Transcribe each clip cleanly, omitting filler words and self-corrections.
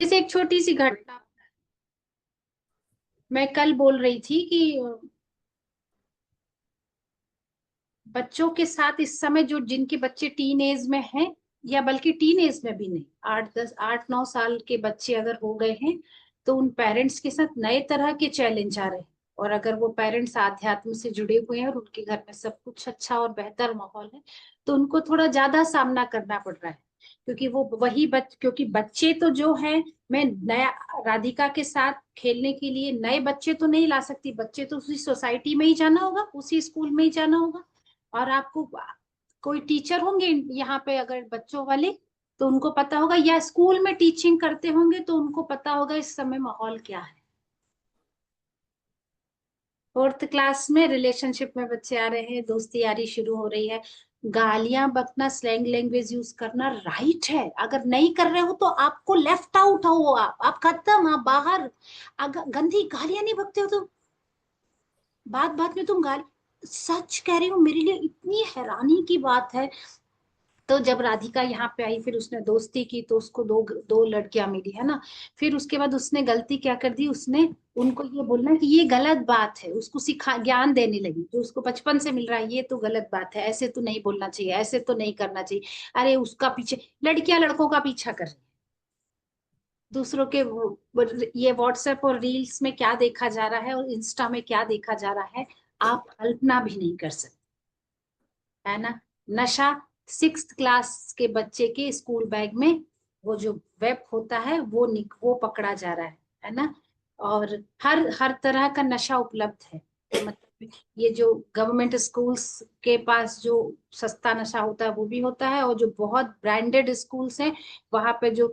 जैसे एक छोटी सी घटना मैं कल बोल रही थी कि बच्चों के साथ इस समय जो जिनके बच्चे टीन एज में हैं, या बल्कि टीन एज में भी नहीं, 8 9 साल के बच्चे अगर हो गए हैं, तो उन पेरेंट्स के साथ नए तरह के चैलेंज आ रहे हैं। और अगर वो पेरेंट्स आध्यात्म से जुड़े हुए हैं और उनके घर में सब कुछ अच्छा और बेहतर माहौल है, तो उनको थोड़ा ज्यादा सामना करना पड़ रहा है। क्योंकि वो वही क्योंकि बच्चे तो जो है, मैं नया राधिका के साथ खेलने के लिए नए बच्चे तो नहीं ला सकती। बच्चे तो उसी सोसाइटी में ही जाना होगा, उसी स्कूल में ही जाना होगा। और आपको कोई टीचर होंगे यहाँ पे अगर बच्चों वाले, तो उनको पता होगा, या स्कूल में टीचिंग करते होंगे तो उनको पता होगा इस समय माहौल क्या है। फोर्थ क्लास में रिलेशनशिप में बच्चे आ रहे हैं, दोस्ती यारी शुरू हो रही है। गालियां बकना, स्लैंग लैंग्वेज यूज करना राइट है। अगर नहीं कर रहे हो तो आपको लेफ्ट आउट हो, आप खत्म, आप बाहर। अगर गंदी गालियां नहीं बकते हो तो बात बात में तुम गाली, सच कह रही हूँ, मेरे लिए इतनी हैरानी की बात है। तो जब राधिका यहाँ पे आई, फिर उसने दोस्ती की, तो उसको दो दो लड़कियां मिली है ना। फिर उसके बाद उसने गलती क्या कर दी, उसने उनको ये बोलना कि ये गलत बात है, उसको सिखा ज्ञान देने लगी। जो उसको बचपन से मिल रहा है, ये तो गलत बात है, ऐसे तो नहीं बोलना चाहिए, ऐसे तो नहीं करना चाहिए। अरे उसका पीछे लड़कियां लड़कों का पीछा कर रही हैं। दूसरों के ये व्हाट्सएप और रील्स में क्या देखा जा रहा है और इंस्टा में क्या देखा जा रहा है, आप कल्पना भी नहीं कर सकते, है ना। नशा, 6th क्लास के बच्चे के स्कूल बैग में वो जो वेब होता है वो पकड़ा जा रहा है ना। और हर हर तरह का नशा उपलब्ध है। मतलब ये जो गवर्नमेंट स्कूल्स के पास जो सस्ता नशा होता है वो भी होता है, और जो बहुत ब्रांडेड स्कूल्स हैं वहां पे जो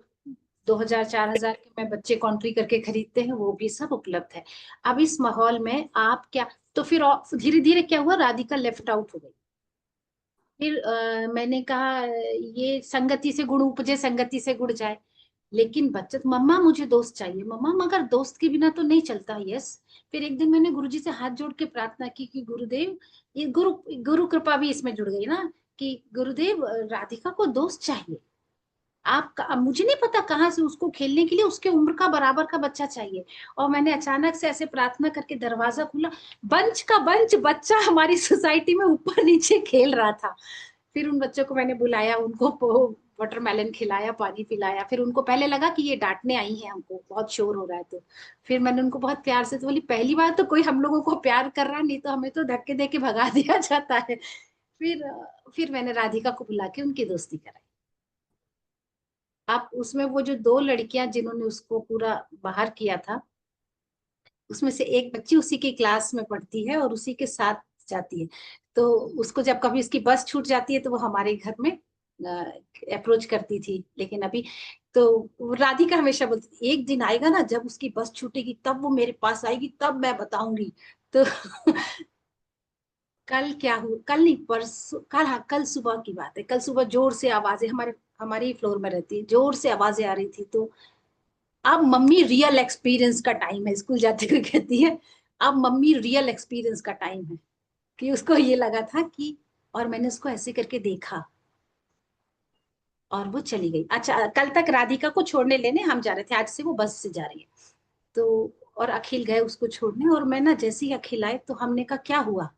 2,000 4,000 के में बच्चे कॉन्ट्री करके खरीदते हैं, वो भी सब उपलब्ध है। अब इस माहौल में आप क्या, तो फिर धीरे धीरे क्या हुआ, राधिका लेफ्ट आउट हो गई। फिर मैंने कहा ये संगति से गुण उपजे, संगति से गुण जाए। लेकिन बच्चा तो, मम्मा मुझे दोस्त चाहिए मम्मा, मगर दोस्त के बिना तो नहीं चलता। यस। फिर एक दिन मैंने गुरुजी से हाथ जोड़ के प्रार्थना की कि गुरुदेव, ये गुरु गुरु कृपा भी इसमें जुड़ गई ना, कि गुरुदेव राधिका को दोस्त चाहिए। अब मुझे नहीं पता कहाँ से उसको खेलने के लिए उसके उम्र का बराबर का बच्चा चाहिए। और मैंने अचानक से ऐसे प्रार्थना करके दरवाजा खुला, बंच का बंच बच्चा हमारी सोसाइटी में ऊपर नीचे खेल रहा था। फिर उन बच्चों को मैंने बुलाया, उनको वाटरमेलन खिलाया, पानी पिलाया। फिर उनको पहले लगा कि ये डांटने आई है हमको, बहुत शोर हो रहा है। तो फिर मैंने उनको बहुत प्यार से तो बोली, पहली बार तो कोई हम लोगों को प्यार कर रहा, नहीं तो हमें तो धक्के दे के भगा दिया जाता है। फिर मैंने राधिका को बुला के उनकी दोस्ती कराई। आप उसमें वो जो दो लड़कियां जिन्होंने उसको पूरा बाहर किया था, उसमें से एक बच्ची उसी की क्लास में पढ़ती है और उसी के साथ जाती है। तो उसको जब कभी उसकी बस छूट जाती है तो वो हमारे घर में अप्रोच करती थी। लेकिन अभी तो राधिका हमेशा बोलती थी, एक दिन आएगा ना जब उसकी बस छूटेगी, तब वो मेरे पास आएगी, तब मैं बताऊंगी। तो कल क्या हुआ, कल नहीं परसों, कल, हाँ कल सुबह की बात है। कल सुबह जोर से आवाजें, हमारे ही फ्लोर में रहती है, जोर से आवाजें आ रही थी। तो अब मम्मी रियल एक्सपीरियंस का टाइम है, स्कूल जाते हुए कहती है, अब मम्मी रियल एक्सपीरियंस का टाइम है। कि उसको ये लगा था कि, और मैंने उसको ऐसे करके देखा और वो चली गई। अच्छा, कल तक राधिका को छोड़ने लेने हम जा रहे थे, आज से वो बस से जा रही है। तो और अखिल गए उसको छोड़ने, और मैं ना जैसे ही अखिल आए तो हमने कहा क्या हुआ।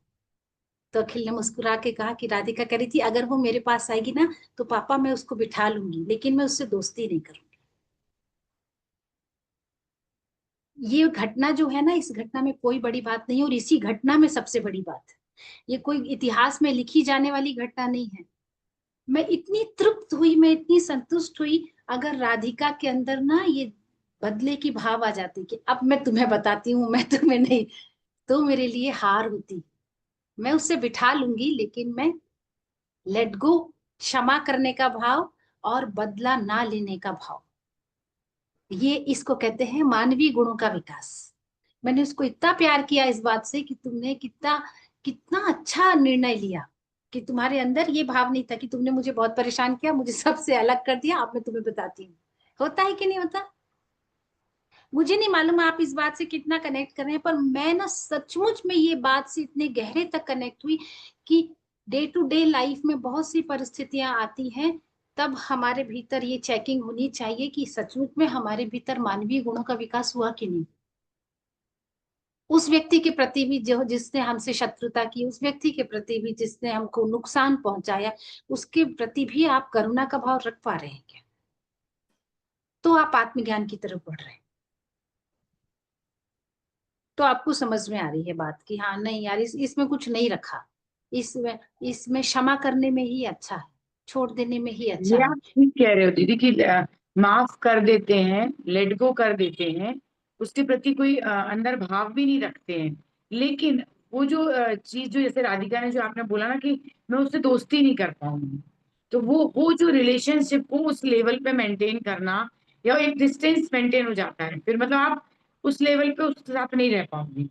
तो अखिल ने मुस्कुरा के कहा कि राधिका कह रही थी अगर वो मेरे पास आएगी ना तो पापा मैं उसको बिठा लूंगी, लेकिन मैं उससे दोस्ती नहीं करूंगी। ये घटना जो है ना, इस घटना में कोई बड़ी बात नहीं है, और इसी घटना में सबसे बड़ी बात है, ये कोई इतिहास में लिखी जाने वाली घटना नहीं है। मैं इतनी तृप्त हुई, मैं इतनी संतुष्ट हुई। अगर राधिका के अंदर ना ये बदले की भाव आ जाती कि अब मैं तुम्हें बताती हूँ, मैं तुम्हें नहीं, तो मेरे लिए हार होती। मैं उससे बिठा लूंगी, लेकिन मैं लेट गो, क्षमा करने का भाव और बदला ना लेने का भाव, ये इसको कहते हैं मानवीय गुणों का विकास। मैंने उसको इतना प्यार किया इस बात से कि तुमने कितना कितना अच्छा निर्णय लिया, कि तुम्हारे अंदर ये भाव नहीं था कि तुमने मुझे बहुत परेशान किया, मुझे सबसे अलग कर दिया, अब मैं तुम्हें बताती हूँ। होता है कि नहीं होता। मुझे नहीं मालूम आप इस बात से कितना कनेक्ट कर रहे हैं, पर मैं ना सचमुच में ये बात से इतने गहरे तक कनेक्ट हुई कि डे टू डे लाइफ में बहुत सी परिस्थितियां आती हैं, तब हमारे भीतर ये चेकिंग होनी चाहिए कि सचमुच में हमारे भीतर मानवीय गुणों का विकास हुआ कि नहीं। उस व्यक्ति के प्रति भी जो जिसने हमसे शत्रुता की, उस व्यक्ति के प्रति भी जिसने हमको नुकसान पहुंचाया, उसके प्रति भी आप करुणा का भाव रख पा रहे हैं क्या? तो आप आत्मज्ञान की तरफ बढ़ रहे हैं। तो आपको समझ में आ रही है बात कि हाँ नहीं यार, इसमें कुछ नहीं रखा, इसमें इसमें क्षमा करने में ही अच्छा है, छोड़ देने में ही अच्छा ये है। आप ठीक कह रहे हो दीदी कि माफ कर देते हैं, लेट गो कर देते हैं, उसके प्रति कोई अंदर भाव भी नहीं रखते हैं। लेकिन वो जो चीज जो जैसे राधिका ने जो आपने बोला ना कि मैं उससे दोस्ती नहीं कर पाऊंगी, तो वो जो रिलेशनशिप को उस लेवल पे मेंटेन करना, या एक डिस्टेंस मेंटेन हो जाता है, फिर मतलब आप उस लेवल पे उसके साथ नहीं रह पाओगी।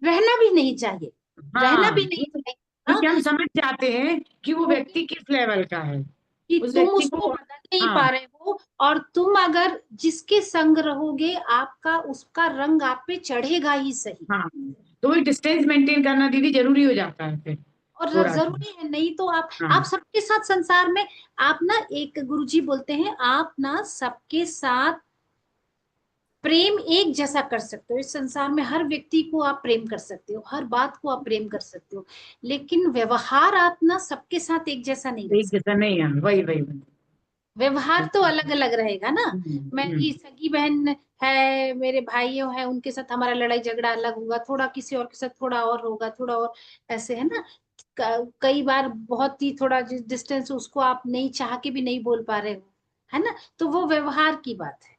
रहना भी नहीं चाहिए, रहना भी हाँ, नहीं चाहिए ना। क्योंकि हम समझ जाते हैं कि वो क्योंकि व्यक्ति किस लेवल का है, कि उस तुम व्यक्ति उसको को। बदल नहीं हाँ पा रहे हो, और तुम अगर जिसके संग रहोगे आपका उसका रंग आप पे चढ़ेगा ही सही। हाँ, तो वही डिस्टेंस मेंटेन करना दीदी जरूरी हो जाता है फिर और थोड़ा सा। जरूरी है, नहीं तो आप हाँ, सबके साथ संसार में, आप ना, एक गुरुजी बोलते हैं, आप ना सबके साथ प्रेम एक जैसा कर सकते हो। इस संसार में हर व्यक्ति को आप प्रेम कर सकते हो, हर बात को आप प्रेम कर सकते हो, लेकिन व्यवहार आप ना सबके साथ एक जैसा नहीं रख एक सकते। जैसा नहीं है, वही वही वही। व्यवहार तो अलग अलग रहेगा ना। मेरी हम्म। सगी बहन है, मेरे भाइयों है, उनके साथ हमारा लड़ाई झगड़ा अलग होगा, थोड़ा किसी और के साथ थोड़ा और होगा, थोड़ा और ऐसे है ना। कई बार बहुत ही थोड़ा डिस्टेंस, उसको आप नहीं चाह के भी नहीं बोल पा रहे हो, है ना। तो वो व्यवहार की बात है,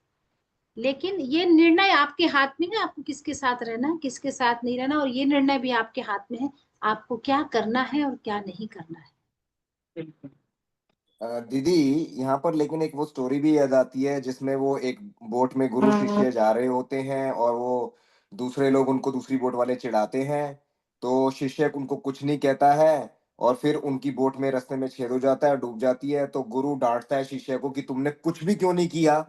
लेकिन ये निर्णय आपके हाथ में है, आपको किसके साथ रहना है, किसके साथ नहीं रहना, और ये निर्णय भी आपके हाथ में है, आपको क्या करना है और क्या नहीं करना है। बिल्कुल। दीदी, यहाँ पर लेकिन एक वो स्टोरी भी याद आती है जिसमें वो एक बोट में गुरु शिष्य जा रहे होते हैं और वो दूसरे लोग उनको दूसरी बोट वाले चिढ़ाते हैं। तो शिष्य उनको कुछ नहीं कहता है और फिर उनकी बोट में रास्ते में छेद हो जाता है, डूब जाती है। तो गुरु डांटता है शिष्य को कि तुमने कुछ भी क्यों नहीं किया,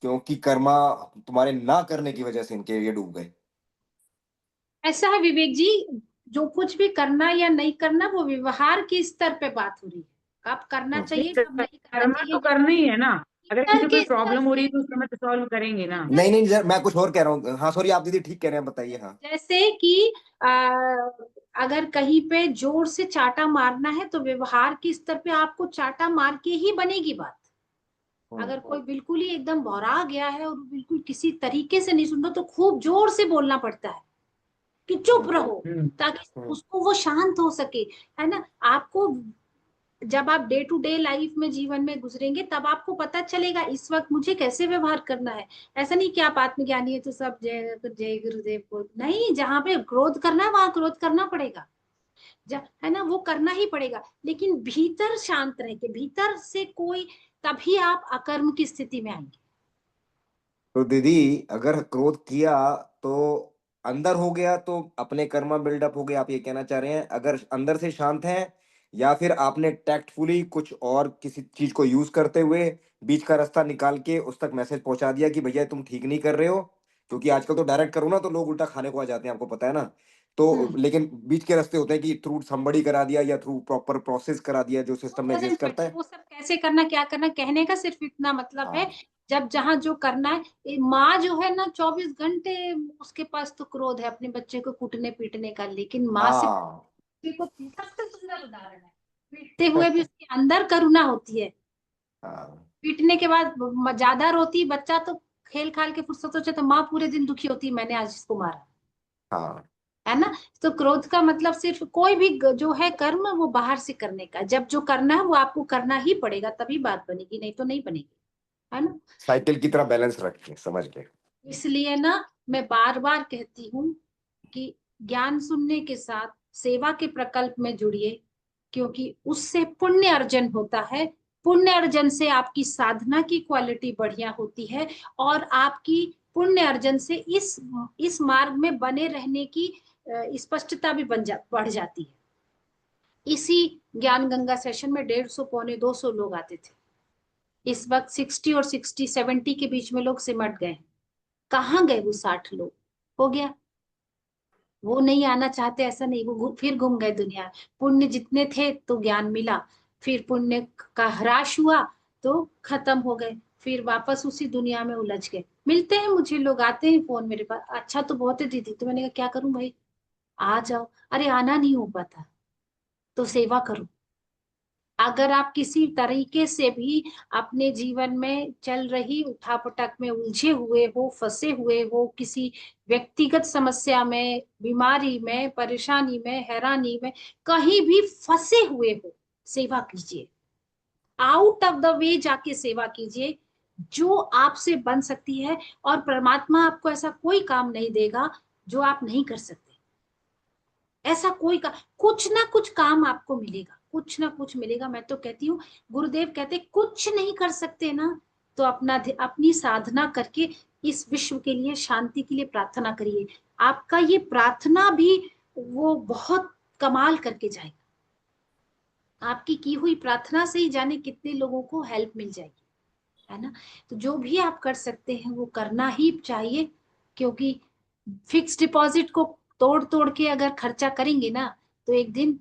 क्योंकि कर्मा तुम्हारे ना करने की वजह से इनके ये डूब गए। ऐसा है विवेक जी, जो कुछ भी करना या नहीं करना वो व्यवहार के स्तर पे बात हो रही है, कब करना नहीं, चाहिए कब नहीं करना कर्म चाहिए, तो करना ही है ना। अगर भीतर किसी को कोई के स्तर प्रॉब्लम हो रही से, है तो उसका मत सॉल्व करेंगे ना। भीतर नहीं के नहीं, स्तर मैं कुछ और कह रहा हूँ। हाँ सॉरी, आप दीदी ठीक कह रहे हैं, बताइए। हाँ। जैसे कि अगर कहीं पे जोर से चाटा मारना है तो व्यवहार के स्तर पे आपको चाटा मार के ही बनेगी बात। अगर कोई बिल्कुल ही एकदम भौरा गया है और बिल्कुल किसी तरीके से नहीं सुनता तो खूब जोर से बोलना पड़ता है कि चुप रहो, हम्म। ताकि हम्म। उसको वो शांत हो सके, है ना। आपको जब आप डे टू डे लाइफ में जीवन में गुजरेंगे तब आपको पता चलेगा इस वक्त मुझे कैसे व्यवहार करना है। ऐसा नहीं कि आप आत्मज्ञानी है तो सब जय जय गुरुदेव बोल, नहीं, जहां पे क्रोध करना है वहां क्रोध करना पड़ेगा, है ना, वो करना ही पड़ेगा, लेकिन भीतर शांत रह के, भीतर से कोई, तभी आप अकर्म की स्थिति में आएंगे। तो दीदी, अगर क्रोध किया तो अंदर हो गया तो अपने कर्मा बिल्डअप हो गया, आप ये कहना चाह रहे हैं? अगर अंदर से शांत है, या फिर आपने टैक्टफुली कुछ और किसी चीज को यूज करते हुए बीच का रास्ता निकाल के उस तक मैसेज पहुंचा दिया कि भैया तुम ठीक नहीं कर रहे हो। क्योंकि आजकल तो डायरेक्ट करो ना तो लोग उल्टा खाने को आ जाते हैं, आपको पता है ना। तो हम्म। लेकिन बीच के रास्ते होते हैं कि थ्रू समबड़ी करा दिया या थ्रू प्रॉपर प्रोसेस करा दिया जो वो सिस्टम में एग्जिस्ट डजेंट करता मैटर, है। वो सब कैसे करना क्या करना कहने का सिर्फ इतना मतलब है, हाँ। जब जहां जो करना है। माँ जो है ना 24 घंटे उसके पास तो क्रोध है अपने बच्चे को कूटने पीटने का, लेकिन माँ से हाँ। बच्चे को, सबसे सुंदर उदाहरण है, पीटते हुए भी उसके अंदर करुणा होती है। हाँ। पीटने के बाद ज्यादा रोती बच्चा तो खेल खाल के फुर्सत हो जाए, तो माँ पूरे दिन दुखी होती है मैंने आज इसको मारा, हाँ। है ना। तो क्रोध का मतलब सिर्फ कोई भी जो है कर्म वो बाहर से करने का, जब जो करना है वो आपको करना ही पड़ेगा, तभी बात बनेगी, नहीं तो नहीं बनेगी, है ना। साइकिल की तरह बैलेंस रख के, समझ गए। इसलिए ना मैं बार बार कहती हूँ कि ज्ञान सुनने के साथ सेवा के प्रकल्प में जुड़िए, क्योंकि उससे पुण्य अर्जन होता है। पुण्य अर्जन से आपकी साधना की क्वालिटी बढ़िया होती है, और आपकी पुण्य अर्जन से इस मार्ग में बने रहने की स्पष्टता भी बढ़ जाती है। इसी ज्ञान गंगा सेशन में 150 पौने 200 लोग आते थे, इस वक्त 60 और 70 के बीच में लोग सिमट गए हैं। कहाँ गए वो 60 लोग? हो गया, वो नहीं आना चाहते ऐसा नहीं, वो फिर घूम गए दुनिया। पुण्य जितने थे तो ज्ञान मिला, फिर पुण्य का ह्रास हुआ तो खत्म हो गए, फिर वापस उसी दुनिया में उलझ गए। मिलते हैं मुझे लोग, आते हैं फोन मेरे पास, अच्छा तो बहुत है दीदी, तो मैंने कहा क्या करूं भाई, आ जाओ। अरे आना नहीं हो पाता तो सेवा करो। अगर आप किसी तरीके से भी अपने जीवन में चल रही उठापटक में उलझे हुए हो, फंसे हुए हो, किसी व्यक्तिगत समस्या में, बीमारी में, परेशानी में, हैरानी में, कहीं भी फंसे हुए हो, सेवा कीजिए। आउट ऑफ द वे जाके सेवा कीजिए जो आपसे बन सकती है। और परमात्मा आपको ऐसा कोई काम नहीं देगा जो आप नहीं कर सकते। ऐसा कोई का कुछ ना कुछ काम आपको मिलेगा, कुछ ना कुछ मिलेगा। मैं तो कहती हूँ, गुरुदेव कहते कुछ नहीं कर सकते ना, तो अपनी साधना करके इस विश्व के लिए, शांति के लिए प्रार्थना करिए। आपका ये प्रार्थना भी वो बहुत कमाल करके जाएगा। आपकी की हुई प्रार्थना से ही जाने कितने लोगों को हेल्प मिल जाएगी, है ना। तो जो भी आप कर सकते हैं वो करना ही चाहिए, क्योंकि फिक्स डिपॉजिट को तोड़ तोड़ के अगर खर्चा करेंगे ना, तो एक दिन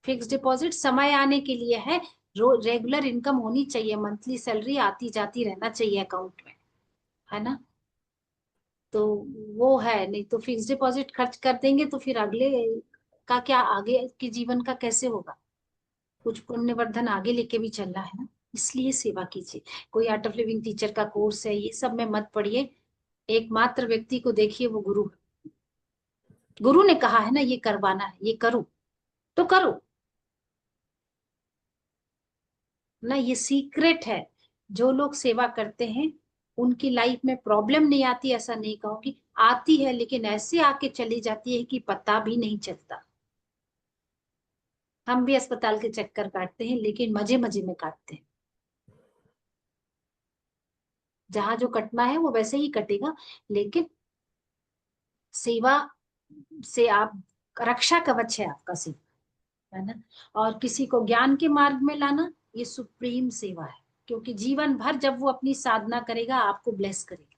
फिक्स डिपॉजिट समय आने के लिए है। रेगुलर इनकम होनी चाहिए, मंथली सैलरी आती जाती रहना चाहिए अकाउंट में, है ना। तो वो है, नहीं तो फिक्स डिपॉजिट खर्च कर देंगे तो फिर अगले का क्या, आगे के जीवन का कैसे होगा। कुछ पुण्यवर्धन आगे लेके भी चलना है ना, इसलिए सेवा कीजिए। कोई आर्ट ऑफ लिविंग टीचर का कोर्स है, ये सब में मत पढ़िए। एकमात्र व्यक्ति को देखिए, वो गुरु है। गुरु ने कहा है ना ये करवाना है, ये करो तो करो ना। ये सीक्रेट है। जो लोग सेवा करते हैं उनकी लाइफ में प्रॉब्लम नहीं आती, ऐसा नहीं कहूंगी, आती है, लेकिन ऐसे आके चली जाती है कि पता भी नहीं चलता। हम भी अस्पताल के चक्कर काटते हैं, लेकिन मजे मजे में काटते हैं। जहां जो कटना है वो वैसे ही कटेगा, लेकिन सेवा से आप, रक्षा कवच है आपका सेवा, है ना। और किसी को ज्ञान के मार्ग में लाना, ये सुप्रीम सेवा है। क्योंकि जीवन भर जब वो अपनी साधना करेगा, आपको ब्लेस करेगा।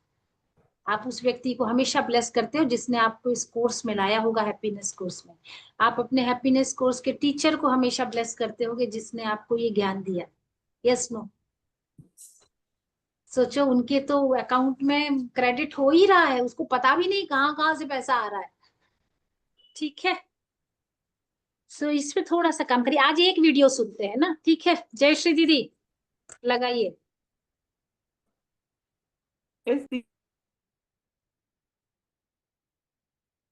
आप उस व्यक्ति को हमेशा ब्लेस करते हो जिसने आपको इस कोर्स में लाया होगा, हैप्पीनेस कोर्स में। आप अपने हैप्पीनेस कोर्स के टीचर को हमेशा ब्लेस करते होगे जिसने आपको ये ज्ञान दिया। Yes no. सोचो, उनके तो अकाउंट में क्रेडिट हो ही रहा है, उसको पता भी नहीं कहाँ कहाँ से पैसा आ रहा है। ठीक है, सो इस पे थोड़ा सा काम करिए। आज एक वीडियो सुनते हैं ना, ठीक है। जय श्री दीदी लगाइए।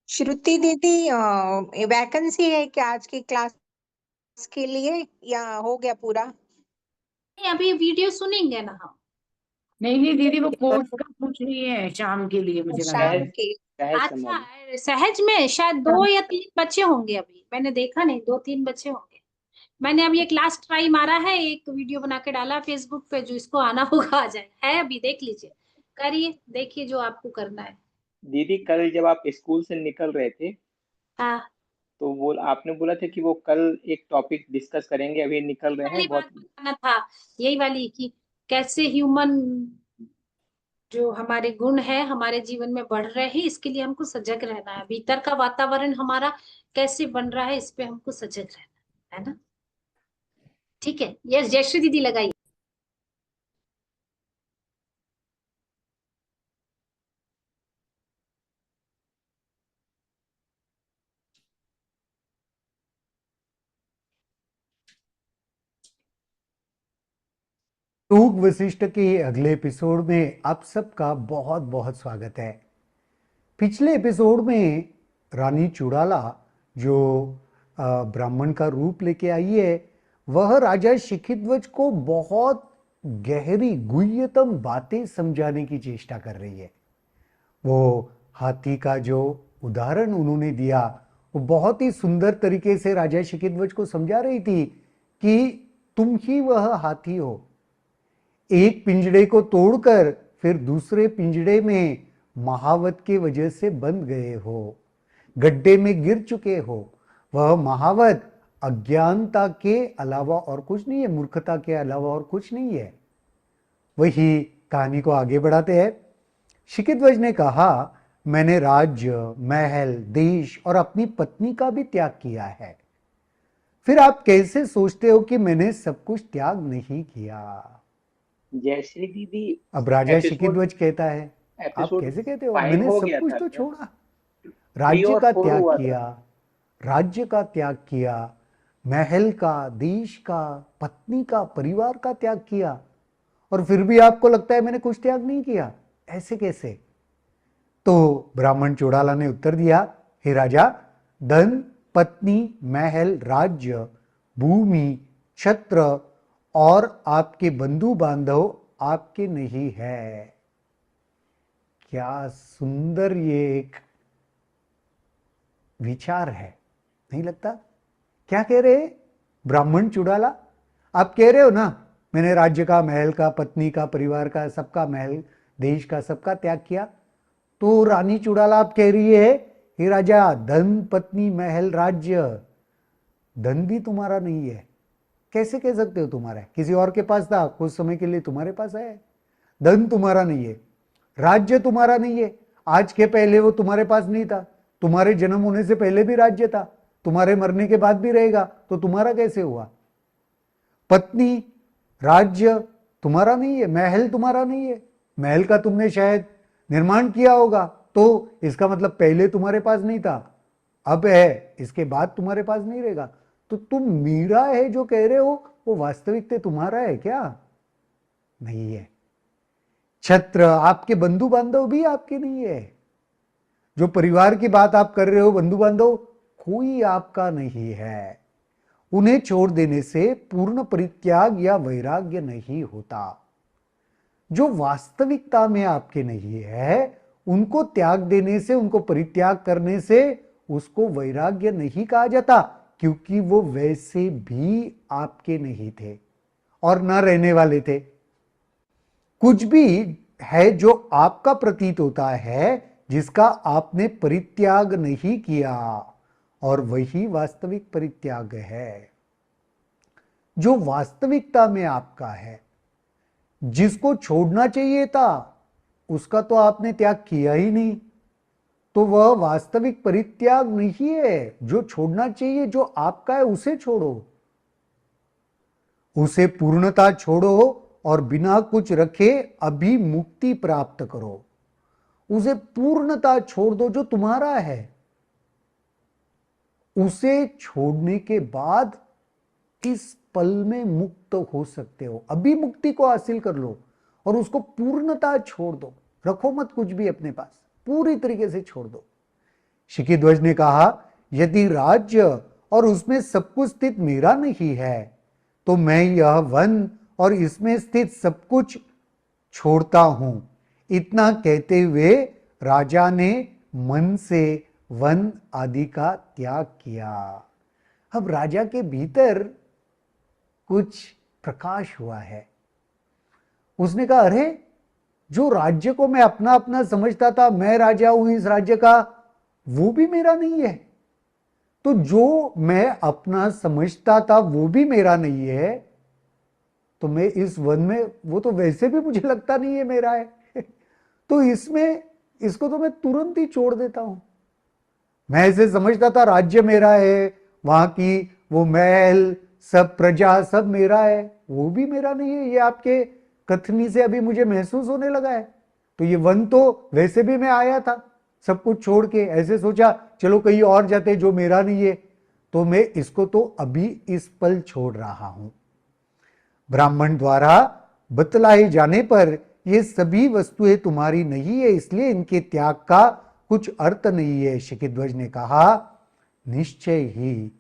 श्रुति दीदी, वैकेंसी है क्या आज की क्लास के लिए, या हो गया पूरा? नहीं, अभी वीडियो सुनेंगे ना हम। नहीं नहीं दीदी, वो कोर्स का पूछ रही है शाम के लिए, मुझे लगा शाम है। की? अच्छा, सहज में शायद 2 या 3 बच्चे होंगे, अभी मैंने देखा नहीं, 2-3 बच्चे होंगे। मैंने अभी एक लास्ट ट्राई मारा है, एक वीडियो बना के डाला फेसबुक पे, जो इसको आना होगा आ जाए। है अभी, देख लीजिए, करिए, देखिए जो आपको करना है। दीदी कल जब आप स्कूल से निकल रहे थे हाँ, तो वो आपने बोला था कि वो कल एक टॉपिक डिस्कस करेंगे, अभी निकल रहे पहली हैं बात बहुत। बताना था, यही वाली, कि कैसे ह्यूमन जो हमारे गुण है हमारे जीवन में बढ़ रहे हैं, इसके लिए हमको सजग रहना है। भीतर का वातावरण हमारा कैसे बन रहा है, इस पे हमको सजग रहना है ना। ठीक है, यस, जयश्री दीदी लगाइए। योग वशिष्ठ के अगले एपिसोड में आप सबका बहुत बहुत स्वागत है। पिछले एपिसोड में रानी चुड़ाला जो ब्राह्मण का रूप लेके आई है, वह राजा शिखिध्वज को बहुत गहरी गुह्यतम बातें समझाने की चेष्टा कर रही है। वो हाथी का जो उदाहरण उन्होंने दिया, वो बहुत ही सुंदर तरीके से राजा शिखिध्वज को समझा रही थी कि तुम ही वह हाथी हो। एक पिंजड़े को तोड़कर फिर दूसरे पिंजड़े में महावत के वजह से बंध गए हो, गड्ढे में गिर चुके हो। वह महावत अज्ञानता के अलावा और कुछ नहीं है, मूर्खता के अलावा और कुछ नहीं है। वही कहानी को आगे बढ़ाते हैं। शिखिध्वज ने कहा, मैंने राज्य, महल, देश और अपनी पत्नी का भी त्याग किया है। फिर आप कैसे सोचते हो कि मैंने सब कुछ त्याग नहीं किया? जयश्री दीदी, अब राजा एपिसोड शिकीध्वज कहता है, आप एपिसोड कैसे कहते हो 5 मैंने हो सब गया कुछ था तो क्या? छोड़ा? 3 राज्य और का 4 त्याग हुआ किया, था। राज्य का त्याग किया, महल का, देश का, पत्नी का, परिवार का त्याग किया, और फिर भी आपको लगता है मैंने कुछ त्याग नहीं किया? ऐसे कैसे? तो ब्राह्मण चौड़ाला ने उत्तर दिया, हे राजा, धन, पत्नी, महल, राज्य, भूमि, छत्र और आपके बंधु बांधव आपके नहीं है। क्या सुंदर ये एक विचार है, नहीं लगता? क्या कह रहे ब्राह्मण चौड़ाला? आप कह रहे हो ना मैंने राज्य का, महल का, पत्नी का, परिवार का, सबका, महल, देश का, सबका त्याग किया। तो रानी चौड़ाला आप कह रही है, हे राजा, धन, पत्नी, महल, राज्य, धन भी तुम्हारा नहीं है। कैसे कह सकते हो तुम्हारा है? किसी और के पास था, कुछ समय के लिए तुम्हारे पास है। धन तुम्हारा नहीं है, राज्य तुम्हारा नहीं है, आज के पहले वो तुम्हारे पास नहीं था, तुम्हारे जन्म होने से पहले भी राज्य था, तुम्हारे मरने के बाद भी रहेगा, तो तुम्हारा कैसे हुआ? पत्नी, राज्य तुम्हारा नहीं है, महल तुम्हारा नहीं है, महल का तुमने शायद निर्माण किया होगा, तो इसका मतलब पहले तुम्हारे पास नहीं था, अब है, इसके बाद तुम्हारे पास नहीं रहेगा। तो तुम मीरा है जो कह रहे हो वो वास्तविकता तुम्हारा है क्या? नहीं है। छत्र, आपके बंधु बांधव भी आपके नहीं है। जो परिवार की बात आप कर रहे हो, बंधु बांधव, कोई आपका नहीं है। उन्हें छोड़ देने से पूर्ण परित्याग या वैराग्य नहीं होता। जो वास्तविकता में आपके नहीं है, उनको त्याग देने से, उनको परित्याग करने से उसको वैराग्य नहीं कहा जाता, क्योंकि वो वैसे भी आपके नहीं थे और न रहने वाले थे। कुछ भी है जो आपका प्रतीत होता है, जिसका आपने परित्याग नहीं किया, और वही वास्तविक परित्याग है। जो वास्तविकता में आपका है, जिसको छोड़ना चाहिए था, उसका तो आपने त्याग किया ही नहीं, तो वह वास्तविक परित्याग नहीं है। जो छोड़ना चाहिए, जो आपका है, उसे छोड़ो, उसे पूर्णता छोड़ो और बिना कुछ रखे अभी मुक्ति प्राप्त करो। उसे पूर्णता छोड़ दो जो तुम्हारा है। उसे छोड़ने के बाद इस पल में मुक्त हो सकते हो। अभी मुक्ति को हासिल कर लो और उसको पूर्णता छोड़ दो, रखो मत कुछ भी अपने पास, पूरी तरीके से छोड़ दो। शिकीध्वज ने कहा, यदि राज्य और उसमें सब कुछ स्थित मेरा नहीं है, तो मैं यह वन और इसमें स्थित सब कुछ छोड़ता हूं। इतना कहते हुए राजा ने मन से वन आदि का त्याग किया। अब राजा के भीतर कुछ प्रकाश हुआ है। उसने कहा, अरे, जो राज्य को मैं अपना अपना समझता था, मैं राजा हूं इस राज्य का, वो भी मेरा नहीं है। तो जो मैं अपना समझता था वो भी मेरा नहीं है, तो मैं इस वन में, वो तो वैसे भी मुझे लगता नहीं है मेरा है तो इसमें, इसको तो मैं तुरंत ही छोड़ देता हूं। मैं ऐसे समझता था राज्य मेरा है, वहां की वो महल, सब प्रजा, सब मेरा है, वो भी मेरा नहीं है। ये आपके कथनी से अभी मुझे महसूस होने लगा है। तो ये वन तो वैसे भी मैं आया था सब कुछ छोड़ के, ऐसे सोचा चलो कहीं और जाते जो मेरा नहीं है, तो मैं इसको तो अभी इस पल छोड़ रहा हूं। ब्राह्मण द्वारा बतलाए जाने पर ये सभी वस्तुएं तुम्हारी नहीं है, इसलिए इनके त्याग का कुछ अर्थ नहीं है। शिकीध्वज ने कहा, निश्चय ही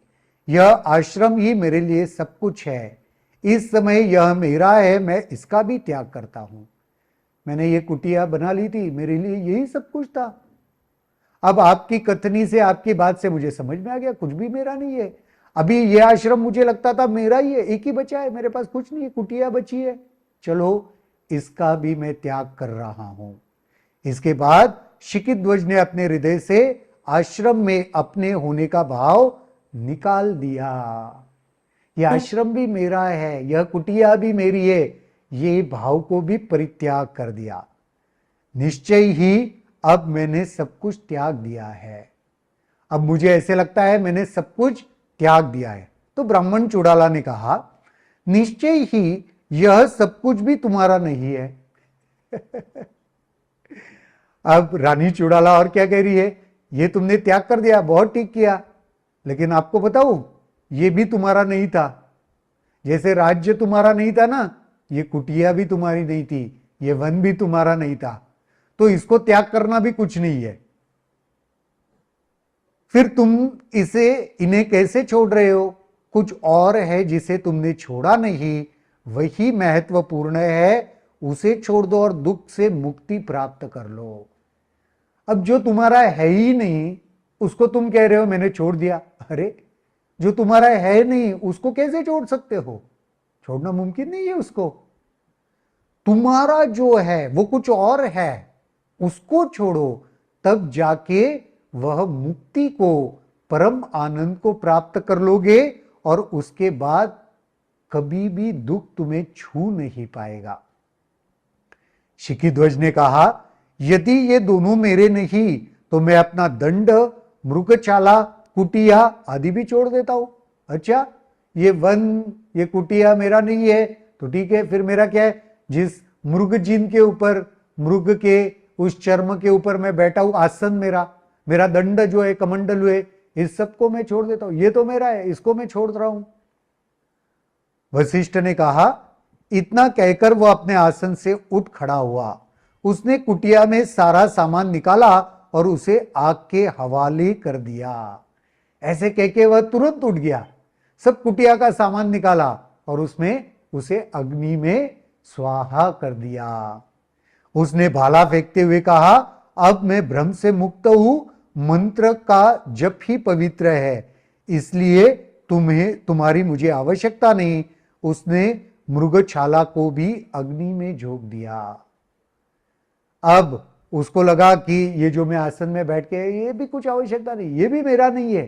यह आश्रम ही मेरे लिए सब कुछ है। इस समय यह मेरा है, मैं इसका भी त्याग करता हूं। मैंने ये कुटिया बना ली थी, मेरे लिए यही सब कुछ था। अब आपकी कथनी से, आपकी बात से मुझे समझ में आ गया कुछ भी मेरा नहीं है। अभी ये आश्रम मुझे लगता था मेरा ही है, एक ही बचा है, मेरे पास कुछ नहीं है, कुटिया बची है, चलो इसका भी मैं त्याग कर रहा हूं। इसके बाद शिकीध्वज ने अपने हृदय से आश्रम में अपने होने का भाव निकाल दिया। यह आश्रम भी मेरा है, यह कुटिया भी मेरी है, ये भाव को भी परित्याग कर दिया। निश्चय ही अब मैंने सब कुछ त्याग दिया है। अब मुझे ऐसे लगता है मैंने सब कुछ त्याग दिया है। तो ब्राह्मण चुड़ाला ने कहा, निश्चय ही यह सब कुछ भी तुम्हारा नहीं है। अब रानी चुड़ाला और क्या कह रही है, ये तुमने त्याग कर दिया, बहुत ठीक किया, लेकिन आपको बताऊं ये भी तुम्हारा नहीं था। जैसे राज्य तुम्हारा नहीं था ना, ये कुटिया भी तुम्हारी नहीं थी, ये वन भी तुम्हारा नहीं था, तो इसको त्याग करना भी कुछ नहीं है। फिर तुम इन्हें कैसे छोड़ रहे हो? कुछ और है जिसे तुमने छोड़ा नहीं, वही महत्वपूर्ण है, उसे छोड़ दो और दुख से मुक्ति प्राप्त कर लो। अब जो तुम्हारा है ही नहीं उसको तुम कह रहे हो मैंने छोड़ दिया। अरे जो तुम्हारा है नहीं उसको कैसे छोड़ सकते हो? छोड़ना मुमकिन नहीं है उसको। तुम्हारा जो है वो कुछ और है, उसको छोड़ो, तब जाके वह मुक्ति को, परम आनंद को प्राप्त कर लोगे और उसके बाद कभी भी दुख तुम्हें छू नहीं पाएगा। शिखीध्वज ने कहा, यदि ये दोनों मेरे नहीं तो मैं अपना दंड, मृगशाला, कुटिया आदि भी छोड़ देता हूं। अच्छा, ये वन, ये कुटिया मेरा नहीं है तो ठीक है, फिर मेरा क्या है? जिस मृग जिन के ऊपर, मृग के उस चर्म के ऊपर मैं बैठा हूं, आसन मेरा दंड जो है, कमंडल हुए, इस सबको मैं छोड़ देता हूं। ये तो मेरा है, इसको मैं छोड़ रहा हूं। वशिष्ठ ने कहा, इतना कहकर वह अपने आसन से उठ खड़ा हुआ। उसने कुटिया में सारा सामान निकाला और उसे आग के हवाले कर दिया। ऐसे कहके वह तुरंत उठ गया, सब कुटिया का सामान निकाला और उसमें उसे अग्नि में स्वाहा कर दिया। उसने भाला फेंकते हुए कहा, अब मैं भ्रम से मुक्त हूं, मंत्र का जप ही पवित्र है, इसलिए तुम्हारी मुझे आवश्यकता नहीं। उसने मृगशाला को भी अग्नि में झोंक दिया। अब उसको लगा कि ये जो मैं आसन में बैठ के, ये भी कुछ आवश्यकता नहीं, ये भी मेरा नहीं है,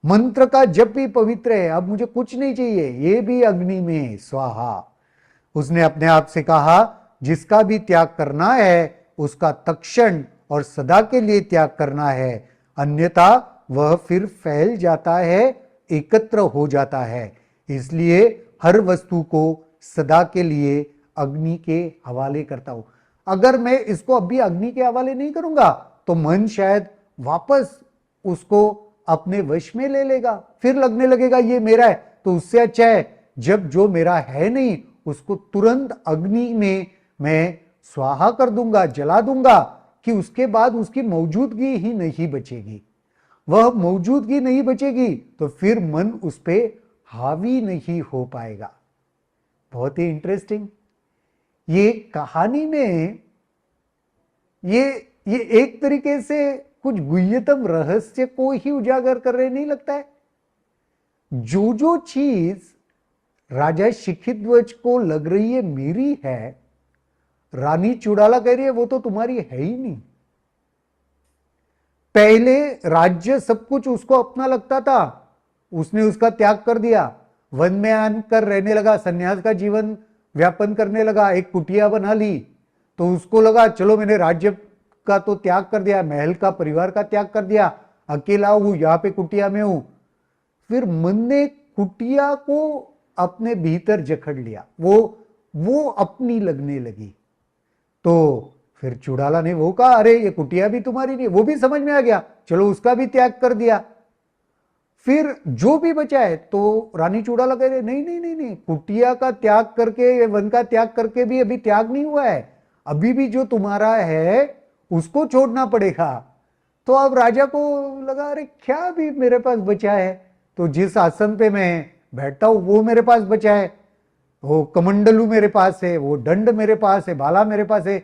मंत्र का जप भी पवित्र है, अब मुझे कुछ नहीं चाहिए, ये भी अग्नि में स्वाहा। उसने अपने आप से कहा, जिसका भी त्याग करना है उसका तत्क्षण और सदा के लिए त्याग करना है, अन्यथा वह फिर फैल जाता है, एकत्र हो जाता है। इसलिए हर वस्तु को सदा के लिए अग्नि के हवाले करता हूं। अगर मैं इसको अभी अग्नि के हवाले नहीं करूंगा तो मन शायद वापस उसको अपने वश में ले लेगा, फिर लगने लगेगा ये मेरा है। तो उससे अच्छा है जब जो मेरा है नहीं उसको तुरंत अग्नि में मैं स्वाहा कर दूंगा, जला दूंगा, कि उसके बाद उसकी मौजूदगी ही नहीं बचेगी। वह मौजूदगी नहीं बचेगी तो फिर मन उस पर हावी नहीं हो पाएगा। बहुत ही इंटरेस्टिंग। ये कहानी में ये एक तरीके से कुछ गुह्यतम रहस्य को ही उजागर कर रहे, नहीं लगता है? जो चीज राजा शिखीध्वज को लग रही है मेरी है, रानी चुड़ाला कह रही है वो तो तुम्हारी है ही नहीं। पहले राज्य सब कुछ उसको अपना लगता था, उसने उसका त्याग कर दिया, वन में आकर रहने लगा, सन्यास का जीवन व्यापन करने लगा, एक कुटिया बना ली, तो उसको लगा चलो मैंने राज्य का तो त्याग कर दिया, महल का, परिवार का त्याग कर दिया, अकेला हूं, यहां पे कुटिया में हूं। फिर मन ने कुटिया को अपने भीतर जकड़ लिया, वो अपनी लगने लगी। तो फिर चुड़ाला ने वो कहा, अरे ये कुटिया भी तुम्हारी नहीं, वो भी समझ में आ गया, चलो उसका भी त्याग कर दिया। फिर जो भी बचा है, तो रानी चुड़ाला कह रहे नहीं नहीं नहीं नहीं, कुटिया का त्याग करके, वन का त्याग करके भी अभी त्याग नहीं हुआ है, अभी भी जो तुम्हारा है उसको छोड़ना पड़ेगा। तो अब राजा को लगा, अरे क्या भी मेरे पास बचा है? तो जिस आसन पे मैं बैठता हूं वो मेरे पास बचा है, वो कमंडलू मेरे पास है, वो दंड मेरे पास है, भाला मेरे पास है,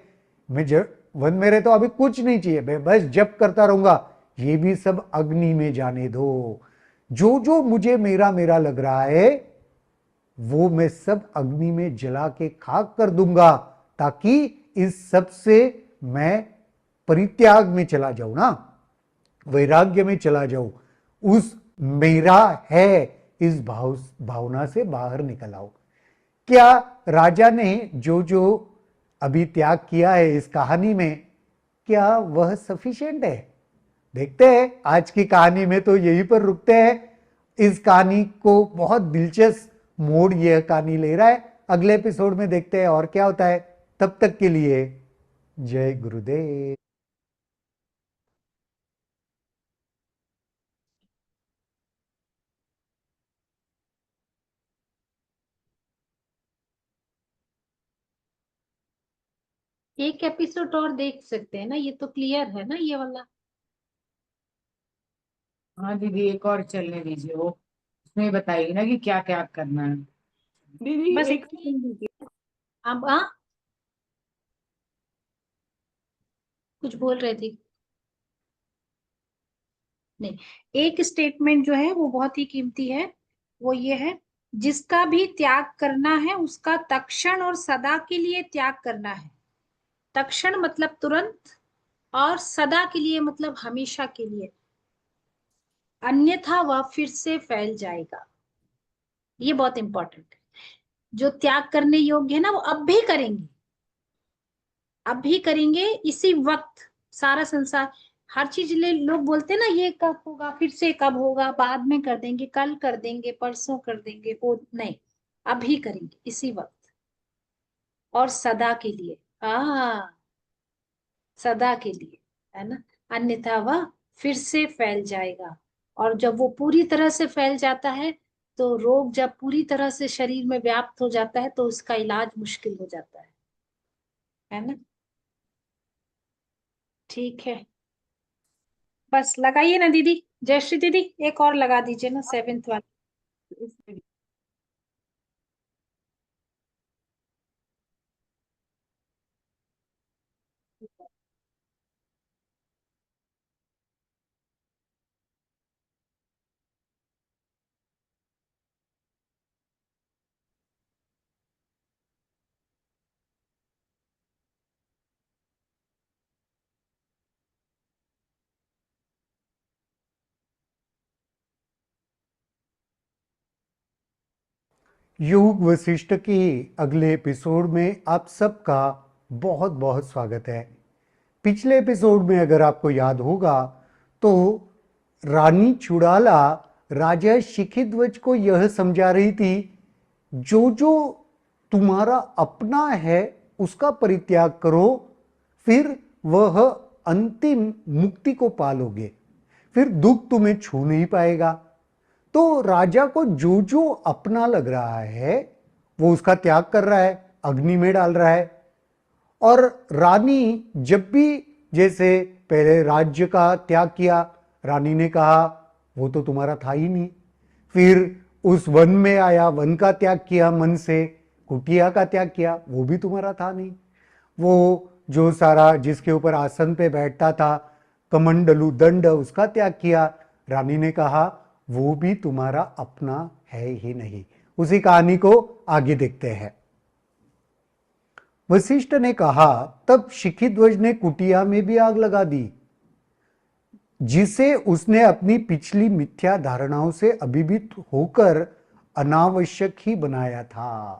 वन मेरे तो अभी कुछ नहीं चाहिए, मैं बस जप करता रहूंगा, ये भी सब अग्नि में जाने दो। जो मुझे मेरा मेरा लग रहा है वो मैं सब अग्नि में जला के खाक कर दूंगा, ताकि इस सब से मैं परित्याग में चला जाऊं ना, वैराग्य में चला जाऊं, उस मेरा है इस भावना से बाहर निकल आओ। क्या राजा ने जो अभी त्याग किया है इस कहानी में, क्या वह सफिशिएंट है? देखते हैं आज की कहानी में, तो यहीं पर रुकते हैं। इस कहानी को बहुत दिलचस्प मोड़ यह कहानी ले रहा है। अगले एपिसोड में देखते हैं और क्या होता है। तब तक के लिए जय गुरुदेव। एक एपिसोड और देख सकते हैं ना, ये तो क्लियर है ना ये वाला। हाँ दीदी, एक और चलने दीजिए, वो उसमें बताइए ना कि क्या क्या करना है। दीदी बस एक सेकंड दीजिए। अब कुछ बोल रहे थे? नहीं, एक स्टेटमेंट जो है वो बहुत ही कीमती है। वो ये है, जिसका भी त्याग करना है उसका तक्षण और सदा के लिए त्याग करना है। तक्षण मतलब तुरंत, और सदा के लिए मतलब हमेशा के लिए, अन्यथा वह फिर से फैल जाएगा। ये बहुत इंपॉर्टेंट है। जो त्याग करने योग्य है ना, वो अब भी करेंगे, अब भी करेंगे इसी वक्त। सारा संसार, हर चीज ले लोग बोलते हैं ना, ये कब होगा, फिर से कब होगा, बाद में कर देंगे, कल कर देंगे, परसों कर देंगे, वो नहीं, अभी करेंगे इसी वक्त, और सदा के लिए। सदा के लिए, है ना। अन्यथा वह फिर से फैल जाएगा, और जब वो पूरी तरह से फैल जाता है, तो रोग जब पूरी तरह से शरीर में व्याप्त हो जाता है, तो उसका इलाज मुश्किल हो जाता है ना। ठीक है, बस लगाइए ना दीदी। जयश्री दीदी, एक और लगा दीजिए ना, 7th वाला। योग वशिष्ठ के अगले एपिसोड में आप सबका बहुत बहुत स्वागत है। पिछले एपिसोड में अगर आपको याद होगा तो रानी चुड़ाला राजा शिखिध्वज को यह समझा रही थी, जो जो तुम्हारा अपना है उसका परित्याग करो, फिर वह अंतिम मुक्ति को पालोगे, फिर दुख तुम्हें छू नहीं पाएगा। तो राजा को जो जो अपना लग रहा है वो उसका त्याग कर रहा है, अग्नि में डाल रहा है। और रानी जब भी, जैसे पहले राज्य का त्याग किया, रानी ने कहा वो तो तुम्हारा था ही नहीं। फिर उस वन में आया, वन का त्याग किया मन से, कुटिया का त्याग किया, वो भी तुम्हारा था नहीं। वो जो सारा जिसके ऊपर आसन पे बैठता था, कमंडलू दंड, उसका त्याग किया। रानी ने कहा वो भी तुम्हारा अपना है ही नहीं। उसी कहानी को आगे देखते हैं। वशिष्ठ ने कहा, तब शिखिध्वज ने कुटिया में भी आग लगा दी, जिसे उसने अपनी पिछली मिथ्या धारणाओं से अभिभूत होकर अनावश्यक ही बनाया था।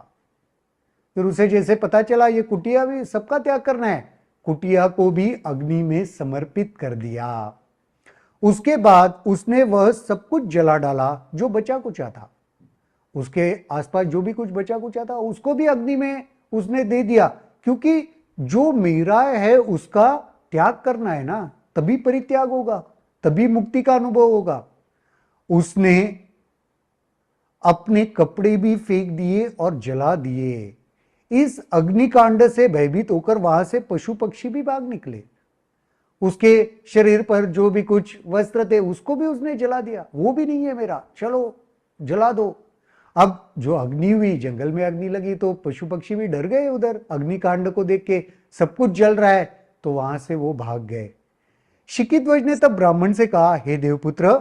फिर उसे जैसे पता चला ये कुटिया भी सबका त्याग करना है, कुटिया को भी अग्नि में समर्पित कर दिया। उसके बाद उसने वह सब कुछ जला डाला जो बचा कुचा था। उसके आसपास जो भी कुछ बचा कुचा था उसको भी अग्नि में उसने दे दिया, क्योंकि जो मेरा है उसका त्याग करना है ना, तभी परित्याग होगा, तभी मुक्ति का अनुभव होगा। उसने अपने कपड़े भी फेंक दिए और जला दिए। इस अग्निकांड से भयभीत होकर वहां से पशु पक्षी भी भाग निकले। उसके शरीर पर जो भी कुछ वस्त्र थे उसको भी उसने जला दिया, वो भी नहीं है मेरा, चलो जला दो। अब जो अग्नि हुई, जंगल में अग्नि लगी तो पशु पक्षी भी डर गए, उधर अग्निकांड को देख के सब कुछ जल रहा है, तो वहां से वो भाग गए। शिखिध्वज ने तब ब्राह्मण से कहा, हे देवपुत्र,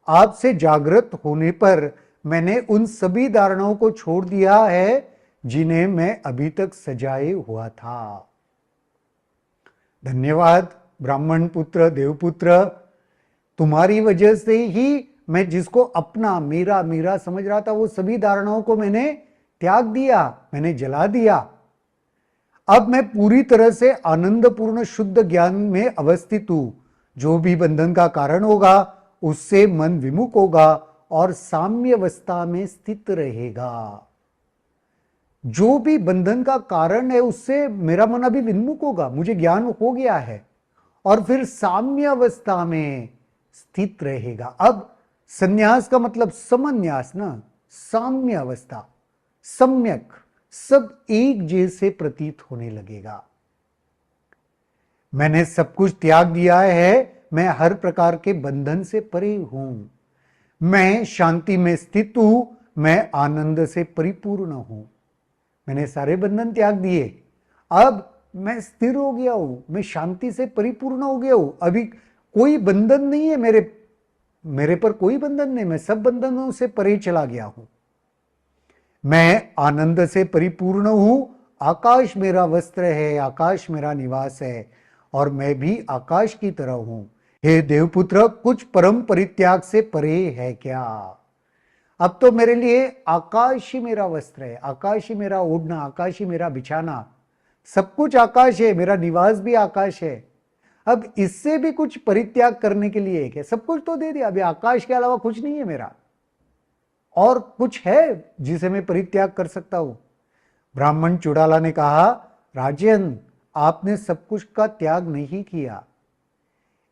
आपसे जागृत होने पर मैंने उन सभी धारणाओं को छोड़ दिया है जिन्हें मैं अभी तक सजाए हुआ था। धन्यवाद ब्राह्मण पुत्र, देवपुत्र, तुम्हारी वजह से ही मैं जिसको अपना मेरा मेरा समझ रहा था वो सभी धारणाओं को मैंने त्याग दिया, मैंने जला दिया। अब मैं पूरी तरह से आनंदपूर्ण शुद्ध ज्ञान में अवस्थित हूं। जो भी बंधन का कारण होगा उससे मन विमुख होगा और साम्यावस्था में स्थित रहेगा। जो भी बंधन का कारण है उससे मेरा मन अभी विन्मुख होगा, मुझे ज्ञान हो गया है, और फिर साम्यावस्था में स्थित रहेगा। अब संन्यास का मतलब समन्यास ना, साम्य अवस्था, सम्यक, सब एक जैसे प्रतीत होने लगेगा। मैंने सब कुछ त्याग दिया है, मैं हर प्रकार के बंधन से परे हूं, मैं शांति में स्थित हूं, मैं आनंद से परिपूर्ण हूं। मैंने सारे बंधन त्याग दिए, अब मैं स्थिर हो गया हूं, मैं शांति से परिपूर्ण हो गया हूं। अभी कोई बंधन नहीं है मेरे पर कोई बंधन नहीं, मैं सब बंधनों से परे चला गया हूं, मैं आनंद से परिपूर्ण हूं। आकाश मेरा वस्त्र है, आकाश मेरा निवास है, और मैं भी आकाश की तरह हूं। हे देवपुत्र, कुछ परम परित्याग से परे है क्या? अब तो मेरे लिए आकाश ही मेरा वस्त्र है, आकाश ही मेरा ओढ़ना, आकाश ही मेरा बिछाना, सब कुछ आकाश है, मेरा निवास भी आकाश है। अब इससे भी कुछ परित्याग करने के लिए है, सब कुछ तो दे दिया, अभी आकाश के अलावा कुछ नहीं है मेरा, और कुछ है जिसे मैं परित्याग कर सकता हूं? ब्राह्मण चुड़ाला ने कहा, राजन, आपने सब कुछ का त्याग नहीं किया,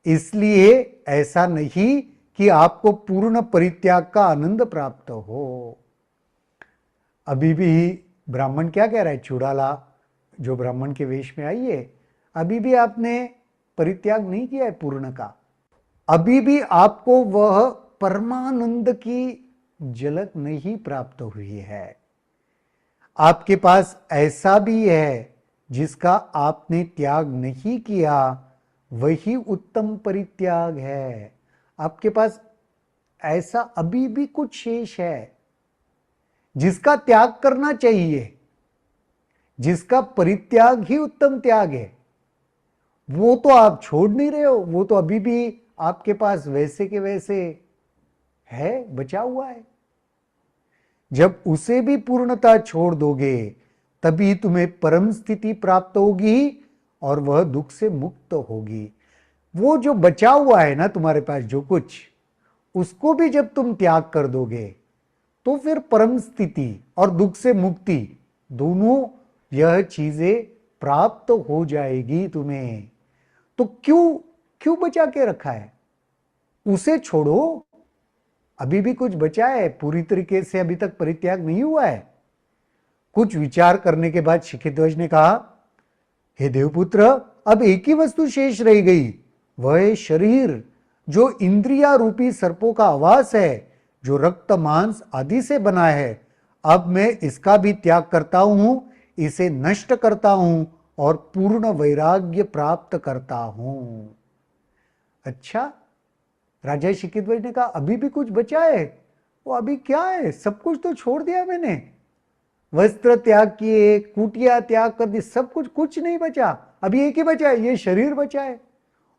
इसलिए ऐसा नहीं कि आपको पूर्ण परित्याग का आनंद प्राप्त हो। अभी भी ब्राह्मण क्या कह रहा है? चुड़ाला जो ब्राह्मण के वेश में आई है, अभी भी आपने परित्याग नहीं किया है पूर्ण का, अभी भी आपको वह परमानंद की झलक नहीं प्राप्त हुई है। आपके पास ऐसा भी है जिसका आपने त्याग नहीं किया, वही उत्तम परित्याग है। आपके पास ऐसा अभी भी कुछ शेष है जिसका त्याग करना चाहिए, जिसका परित्याग ही उत्तम त्याग है, वो तो आप छोड़ नहीं रहे हो, वो तो अभी भी आपके पास वैसे के वैसे है, बचा हुआ है। जब उसे भी पूर्णता छोड़ दोगे तभी तुम्हें परम स्थिति प्राप्त होगी और वह दुख से मुक्त होगी। वो जो बचा हुआ है ना तुम्हारे पास जो कुछ, उसको भी जब तुम त्याग कर दोगे तो फिर परम स्थिति और दुख से मुक्ति दोनों यह चीजें प्राप्त हो जाएगी तुम्हें। तो क्यों बचा के रखा है? उसे छोड़ो, अभी भी कुछ बचा है, पूरी तरीके से अभी तक परित्याग नहीं हुआ है। कुछ विचार करने के बाद शिखिध्वज ने कहा, हे देवपुत्र, अब एक ही वस्तु शेष रह गई, वह है शरीर, जो इंद्रिया रूपी सर्पों का आवास है, जो रक्त मांस आदि से बना है। अब मैं इसका भी त्याग करता हूं, इसे नष्ट करता हूं और पूर्ण वैराग्य प्राप्त करता हूं। अच्छा, राजा शिखिध्वज ने कहा, अभी भी कुछ बचा है? वो अभी क्या है? सब कुछ तो छोड़ दिया मैंने, वस्त्र त्याग किए, कुटिया त्याग कर दी, सब कुछ नहीं बचा, अभी एक ही बचा है, ये शरीर बचा है,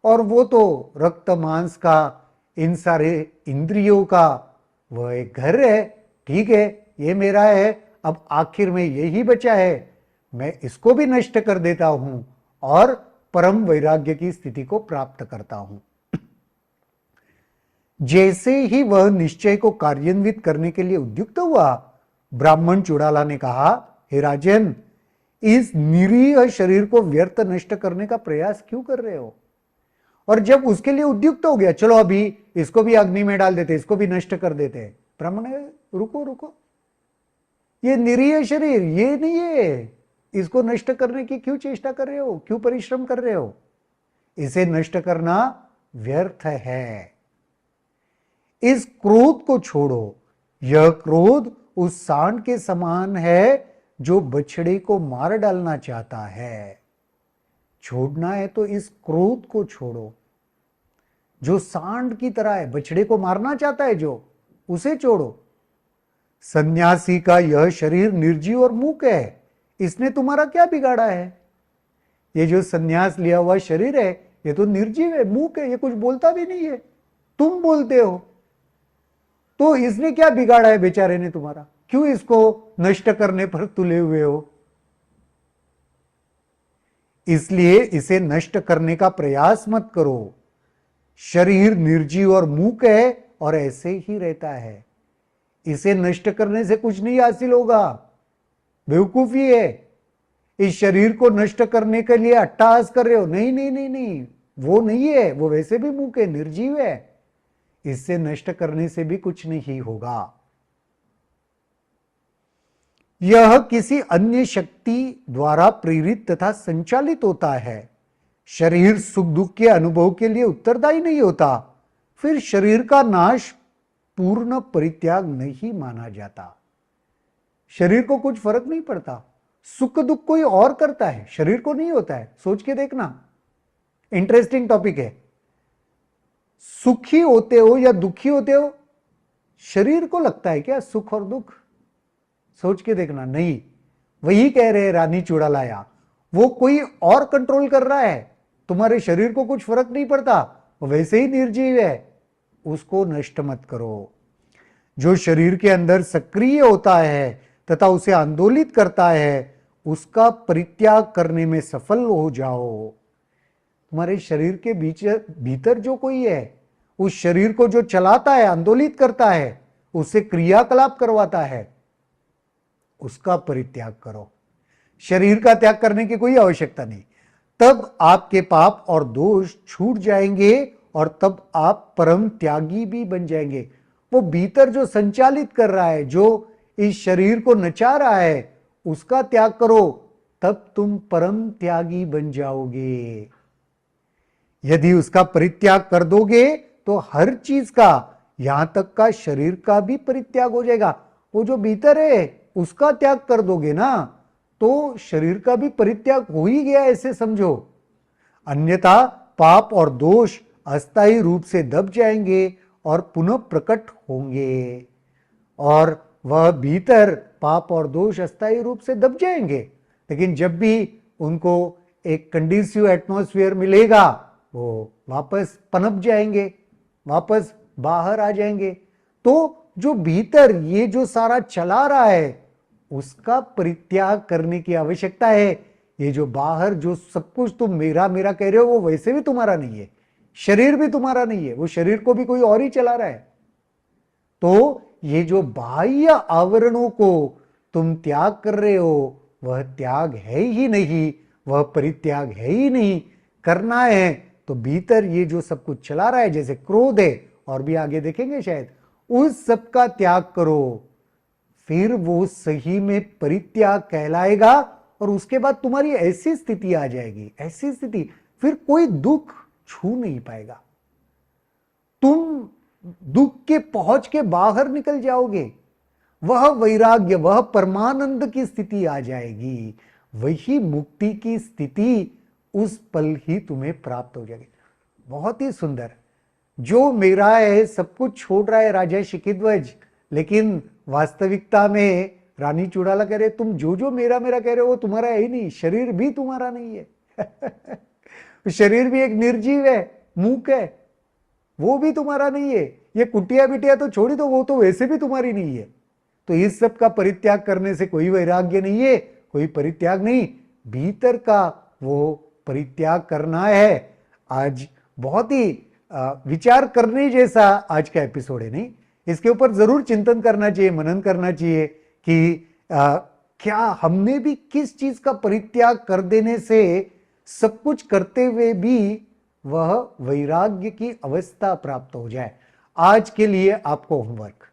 और वो तो रक्त मांस का, इन सारे इंद्रियों का वह एक घर है। ठीक है, ये मेरा है, अब आखिर में यही बचा है, मैं इसको भी नष्ट कर देता हूं और परम वैराग्य की स्थिति को प्राप्त करता हूं। जैसे ही वह निश्चय को कार्यान्वित करने के लिए उद्युक्त हुआ, ब्राह्मण चुड़ाला ने कहा, हे राजन, इस निरीह शरीर को व्यर्थ नष्ट करने का प्रयास क्यों कर रहे हो? और जब उसके लिए उद्युक्त हो गया, चलो अभी इसको भी अग्नि में डाल देते, इसको भी नष्ट कर देते। ब्राह्मण, रुको, ये निरीह शरीर ये नहीं है, इसको नष्ट करने की क्यों चेष्टा कर रहे हो, क्यों परिश्रम कर रहे हो? इसे नष्ट करना व्यर्थ है। इस क्रोध को छोड़ो, यह क्रोध उस सांड के समान है जो बछड़े को मार डालना चाहता है। छोड़ना है तो इस क्रोध को छोड़ो, जो सांड की तरह है, बछड़े को मारना चाहता है जो, उसे छोड़ो। सन्यासी का यह शरीर निर्जीव और मूक है, इसने तुम्हारा क्या बिगाड़ा है? ये जो सन्यास लिया हुआ शरीर है, ये तो निर्जीव है, मूक है, ये कुछ बोलता भी नहीं है, तुम बोलते हो, तो इसने क्या बिगाड़ा है बेचारे ने तुम्हारा? क्यों इसको नष्ट करने पर तुले हुए हो? इसलिए इसे नष्ट करने का प्रयास मत करो। शरीर निर्जीव और मूक है और ऐसे ही रहता है। इसे नष्ट करने से कुछ नहीं हासिल होगा, बेवकूफी है। इस शरीर को नष्ट करने के लिए अट्टहास कर रहे हो, नहीं नहीं नहीं नहीं, वो नहीं है, वो वैसे भी मूक है, निर्जीव है, इससे नष्ट करने से भी कुछ नहीं होगा। यह किसी अन्य शक्ति द्वारा प्रेरित तथा संचालित होता है। शरीर सुख दुख के अनुभव के लिए उत्तरदायी नहीं होता, फिर शरीर का नाश पूर्ण परित्याग नहीं माना जाता। शरीर को कुछ फर्क नहीं पड़ता, सुख दुख कोई और करता है, शरीर को नहीं होता है। सोच के देखना, इंटरेस्टिंग टॉपिक है। सुखी होते हो या दुखी होते हो, शरीर को लगता है क्या सुख और दुख? सोच के देखना, नहीं। वही कह रहे हैं रानी चुड़ालाया, वो कोई और कंट्रोल कर रहा है, तुम्हारे शरीर को कुछ फर्क नहीं पड़ता, वो वैसे ही निर्जीव है, उसको नष्ट मत करो। जो शरीर के अंदर सक्रिय होता है तथा उसे आंदोलित करता है, उसका परित्याग करने में सफल हो जाओ। तुम्हारे शरीर के भीतर जो कोई है, उस शरीर को जो चलाता है, आंदोलित करता है, उससे क्रियाकलाप करवाता है, उसका परित्याग करो। शरीर का त्याग करने की कोई आवश्यकता नहीं। तब आपके पाप और दोष छूट जाएंगे और तब आप परम त्यागी भी बन जाएंगे। वो भीतर जो संचालित कर रहा है, जो इस शरीर को नचा रहा है, उसका त्याग करो, तब तुम परम त्यागी बन जाओगे। यदि उसका परित्याग कर दोगे तो हर चीज का, यहां तक का शरीर का भी परित्याग हो जाएगा। वो जो भीतर है उसका त्याग कर दोगे ना, तो शरीर का भी परित्याग हो ही गया, ऐसे समझो। अन्यथा पाप और दोष अस्थायी रूप से दब जाएंगे और पुनः प्रकट होंगे, और वह भीतर पाप और दोष अस्थायी रूप से दब जाएंगे। लेकिन जब भी उनको एक कंडीसिव एटमॉस्फेयर मिलेगा, वो वापस पनप जाएंगे, वापस बाहर आ जाएंगे। तो जो भीतर ये जो सारा चला रहा है, उसका परित्याग करने की आवश्यकता है। ये जो बाहर जो सब कुछ तुम मेरा मेरा कह रहे हो, वो वैसे भी तुम्हारा नहीं है, शरीर भी तुम्हारा नहीं है, वो शरीर को भी कोई और ही चला रहा है। तो ये जो बाह्य आवरणों को तुम त्याग कर रहे हो, वह त्याग है ही नहीं, वह परित्याग है ही नहीं। करना है तो भीतर ये जो सब कुछ चला रहा है, जैसे क्रोध है, और भी आगे देखेंगे शायद, उस सब का त्याग करो, फिर वो सही में परित्याग कहलाएगा। और उसके बाद तुम्हारी ऐसी स्थिति आ जाएगी, ऐसी स्थिति, फिर कोई दुख छू नहीं पाएगा। तुम दुख के पहुंच के बाहर निकल जाओगे, वह वैराग्य, वह परमानंद की स्थिति आ जाएगी, वही मुक्ति की स्थिति उस पल ही तुम्हें प्राप्त हो जाएगी। बहुत ही सुंदर। जो मेरा है सब कुछ छोड़ रहा है राजा शिखिध्वज, लेकिन वास्तविकता में रानी चुड़ाला कह रहे, तुम जो जो मेरा मेरा कह रहे हो वो तुम्हारा है ही नहीं, शरीर भी तुम्हारा नहीं है। शरीर भी एक निर्जीव है, मूक है, वो भी तुम्हारा नहीं है। ये कुटिया बिटिया तो छोड़ी दो, वो तो वैसे भी तुम्हारी नहीं है। तो इस सब का परित्याग करने से कोई वैराग्य नहीं है, कोई परित्याग नहीं, भीतर का वो परित्याग करना है। आज बहुत ही विचार करने जैसा आज का एपिसोड है, नहीं? इसके ऊपर जरूर चिंतन करना चाहिए, मनन करना चाहिए कि क्या हमने भी किस चीज का परित्याग कर देने से सब कुछ करते हुए भी वह वैराग्य की अवस्था प्राप्त हो जाए। आज के लिए आपको होमवर्क,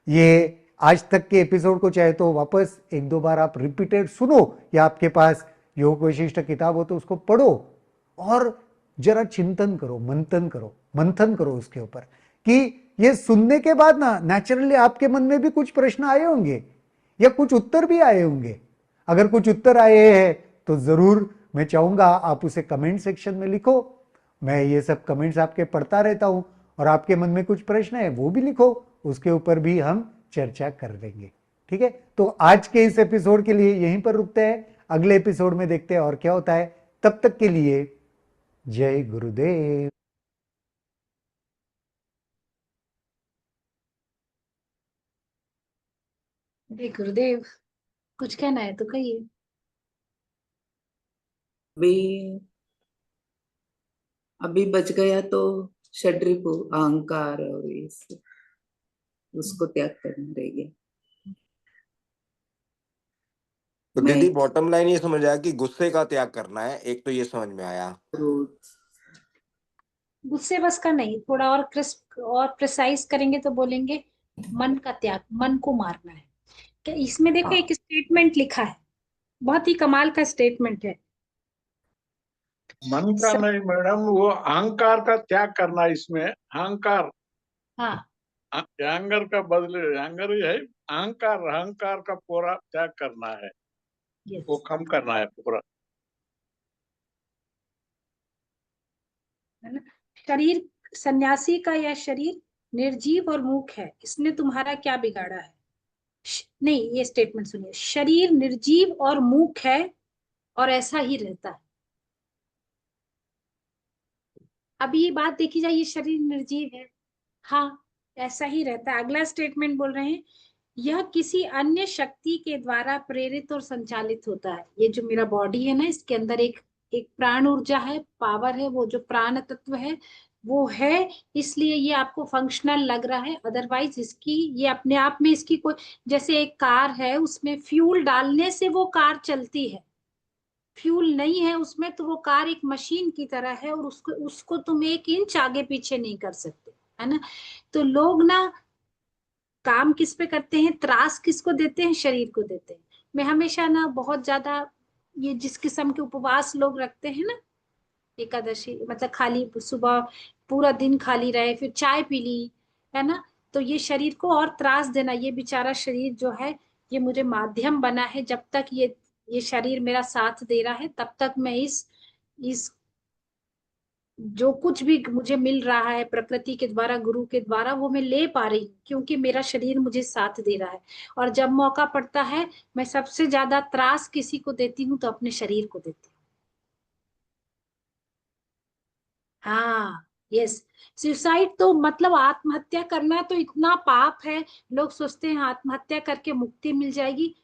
ये आज तक के एपिसोड को चाहे तो वापस एक दो बार आप रिपीटेड सुनो, या आपके पास योग वशिष्ठ किताब हो तो उसको पढ़ो और जरा चिंतन करो, मंथन करो उसके ऊपर, कि ये सुनने के बाद ना नेचुरली आपके मन में भी कुछ प्रश्न आए होंगे या कुछ उत्तर भी आए होंगे। अगर कुछ उत्तर आए हैं तो जरूर मैं चाहूंगा आप उसे कमेंट सेक्शन में लिखो। मैं ये सब कमेंट्स आपके पढ़ता रहता हूं, और आपके मन में कुछ प्रश्न है वो भी लिखो, उसके ऊपर भी हम चर्चा कर देंगे। ठीक है, तो आज के इस एपिसोड के लिए यहीं पर रुकते हैं, अगले एपिसोड में देखते हैं और क्या होता है। तब तक के लिए जय गुरुदेव। अरे गुरुदेव, कुछ कहना है तो कहिए। अभी अभी बच गया तो षड्रिपु, अहंकार और ये सब। उसको त्याग करना रह गया। तो मैं दीदी बॉटम लाइन ये समझ आया कि गुस्से का त्याग करना है, एक तो ये समझ में आया। क्रोध, गुस्से बस का नहीं, थोड़ा और क्रिस्प और प्रिसाइज करेंगे तो बोलेंगे मन का त्याग, मन को मारना है। क्या इसमें देखो हाँ, एक स्टेटमेंट लिखा है, बहुत ही कमाल का स्टेटमेंट है। मन का नहीं मैडम, वो अहंकार का त्याग करना है इसमें। अहंकार, हाँ अहंकार का बदले, अहंकार ही है, अहंकार, अहंकार का पूरा त्याग करना है, वो यस, कम करना है पूरा। है ना। शरीर, सन्यासी का यह शरीर निर्जीव और मूक है, इसने तुम्हारा क्या बिगाड़ा है। नहीं, ये स्टेटमेंट सुनिए, शरीर निर्जीव और मूक है और ऐसा ही रहता है। अब ये बात देखी जाए, ये शरीर निर्जीव है, हाँ ऐसा ही रहता है। अगला स्टेटमेंट बोल रहे हैं, यह किसी अन्य शक्ति के द्वारा प्रेरित और संचालित होता है। ये जो मेरा बॉडी है ना, इसके अंदर एक एक प्राण ऊर्जा है, पावर है, वो जो प्राण तत्व है वो है, इसलिए ये आपको फंक्शनल लग रहा है। अदरवाइज इसकी, ये अपने आप में इसकी कोई, जैसे एक कार है उसमें फ्यूल डालने से वो कार चलती है, फ्यूल नहीं है उसमें तो वो कार एक मशीन की तरह है, और उसको उसको तुम 1 इंच आगे पीछे नहीं कर सकते, है ना। तो लोग ना काम किस पे करते हैं, त्रास किसको देते हैं, शरीर को देते हैं। मैं हमेशा ना बहुत ज्यादा, ये जिस किस्म के उपवास लोग रखते हैं ना, एकादशी मतलब खाली सुबह पूरा दिन खाली रहे फिर चाय पी ली, है ना, तो ये शरीर को और त्रास देना, ये बेचारा शरीर जो है ये मुझे माध्यम बना है, जब तक ये शरीर मेरा साथ दे रहा है तब तक मैं इस जो कुछ भी मुझे मिल रहा है प्रकृति के द्वारा, गुरु के द्वारा, वो मैं ले पा रही हूँ क्योंकि मेरा शरीर मुझे साथ दे रहा है। और जब मौका पड़ता है, मैं सबसे ज्यादा त्रास किसी को देती हूँ तो अपने शरीर को देती हूँ। हाँ, यस। सुसाइड तो मतलब आत्महत्या करना तो इतना पाप है, लोग सोचते हैं आत्महत्या करके मुक्ति मिल जाएगी।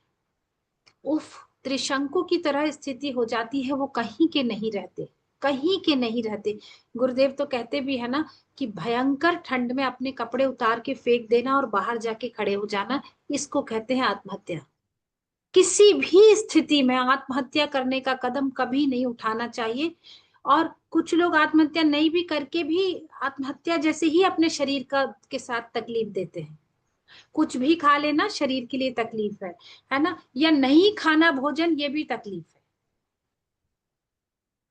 उफ, त्रिशंकु की तरह स्थिति हो जाती है, वो कहीं के नहीं रहते, कहीं के नहीं रहते। गुरुदेव तो कहते भी है ना कि भयंकर ठंड में अपने कपड़े उतार के फेंक देना और बाहर जाके खड़े हो जाना, इसको कहते हैं आत्महत्या। किसी भी स्थिति में आत्महत्या करने का कदम कभी नहीं उठाना चाहिए। और कुछ लोग आत्महत्या नहीं भी करके भी आत्महत्या जैसे ही अपने शरीर का के साथ तकलीफ देते हैं। कुछ भी खा लेना शरीर के लिए तकलीफ है ना, या नहीं खाना भोजन, ये भी तकलीफ है।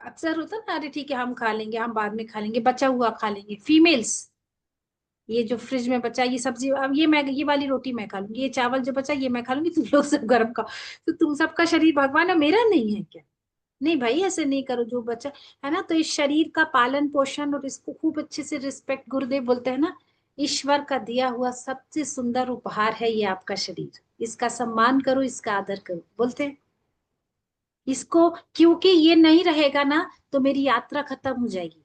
अक्सर होता है ना, अरे ठीक है हम खा लेंगे, हम बाद में खा लेंगे, बचा हुआ खा लेंगे। फीमेल्स, ये जो फ्रिज में बचा, ये सब्जी, अब ये मैं, ये वाली रोटी मैं खा लूंगी, ये चावल जो बचा ये मैं खा लूंगी, तुम लोग सब गर्म खाओ। तो तुम सबका शरीर भगवान है, मेरा नहीं है क्या। नहीं भाई, ऐसे नहीं करो, जो बचा है ना। तो इस शरीर का पालन पोषण और इसको खूब अच्छे से रिस्पेक्ट, गुरुदेव बोलते हैं ना, ईश्वर का दिया हुआ सबसे सुंदर उपहार है ये आपका शरीर, इसका सम्मान करो, इसका आदर करो, बोलते हैं इसको। क्योंकि ये नहीं रहेगा ना तो मेरी यात्रा खत्म हो जाएगी।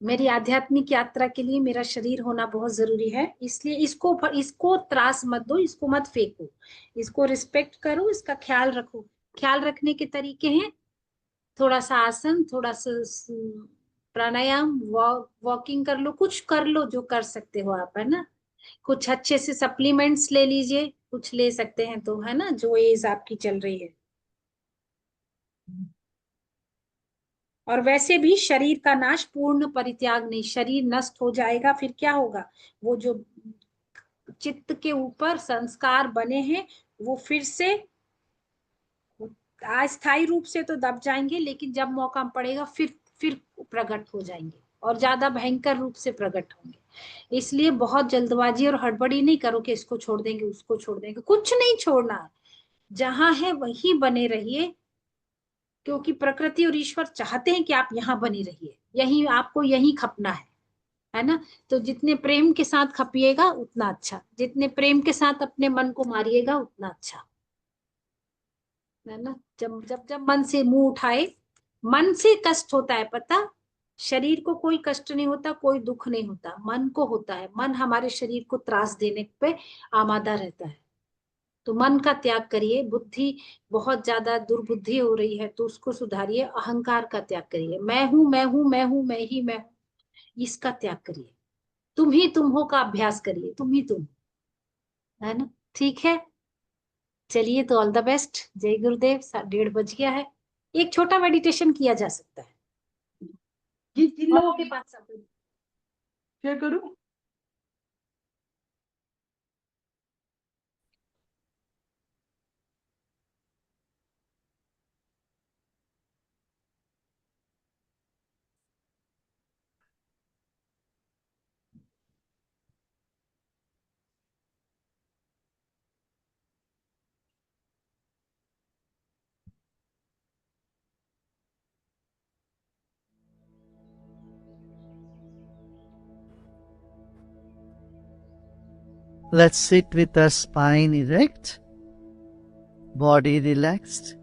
मेरी आध्यात्मिक यात्रा के लिए मेरा शरीर होना बहुत जरूरी है, इसलिए इसको इसको त्रास मत दो, इसको मत फेंको, इसको रिस्पेक्ट करो, इसका ख्याल रखो। ख्याल रखने के तरीके हैं, थोड़ा सा आसन, थोड़ा सा प्राणायाम, वॉकिंग कर लो, कुछ कर लो जो कर सकते हो आप, है ना। कुछ अच्छे से सप्लीमेंट्स ले लीजिए, कुछ ले सकते हैं तो, है ना, जो एज आपकी चल रही है। और वैसे भी शरीर का नाश पूर्ण परित्याग नहीं, शरीर नष्ट हो जाएगा फिर क्या होगा, वो जो चित्त के ऊपर संस्कार बने हैं वो फिर से अस्थायी रूप से तो दब जाएंगे, लेकिन जब मौका पड़ेगा फिर प्रकट हो जाएंगे और ज्यादा भयंकर रूप से प्रकट होंगे। इसलिए बहुत जल्दबाजी और हड़बड़ी नहीं करो कि इसको छोड़ देंगे उसको छोड़ देंगे, कुछ नहीं छोड़ना है, जहां है वहीं बने रहिए, क्योंकि प्रकृति और ईश्वर चाहते हैं कि आप यहाँ बने रहिए, यही आपको यही खपना है ना। तो जितने प्रेम के साथ खपिएगा उतना अच्छा, जितने प्रेम के साथ अपने मन को मारिएगा उतना अच्छा, है ना। जब जब जब मन से मुंह उठाए, मन से कष्ट होता है पता, शरीर को कोई कष्ट नहीं होता, कोई दुख नहीं होता, मन को होता है। मन हमारे शरीर को त्रास देने पे आमादा रहता है। तो मन का त्याग करिए। बुद्धि बहुत ज्यादा दुर्बुद्धि हो रही है तो उसको सुधारिए। अहंकार का त्याग करिए, मैं हूं मैं हूं मैं हूं मैं ही मैं हूं, इसका त्याग करिए। तुम ही तुम हो का अभ्यास करिए, तुम ही तुम, है ना? ठीक है, चलिए, तो ऑल द बेस्ट। जय गुरुदेव। 1:30 बज गया है। एक छोटा मेडिटेशन किया जा सकता है, जिन लोगों के पास समय। क्या करूं? Let's sit with our spine erect, body relaxed.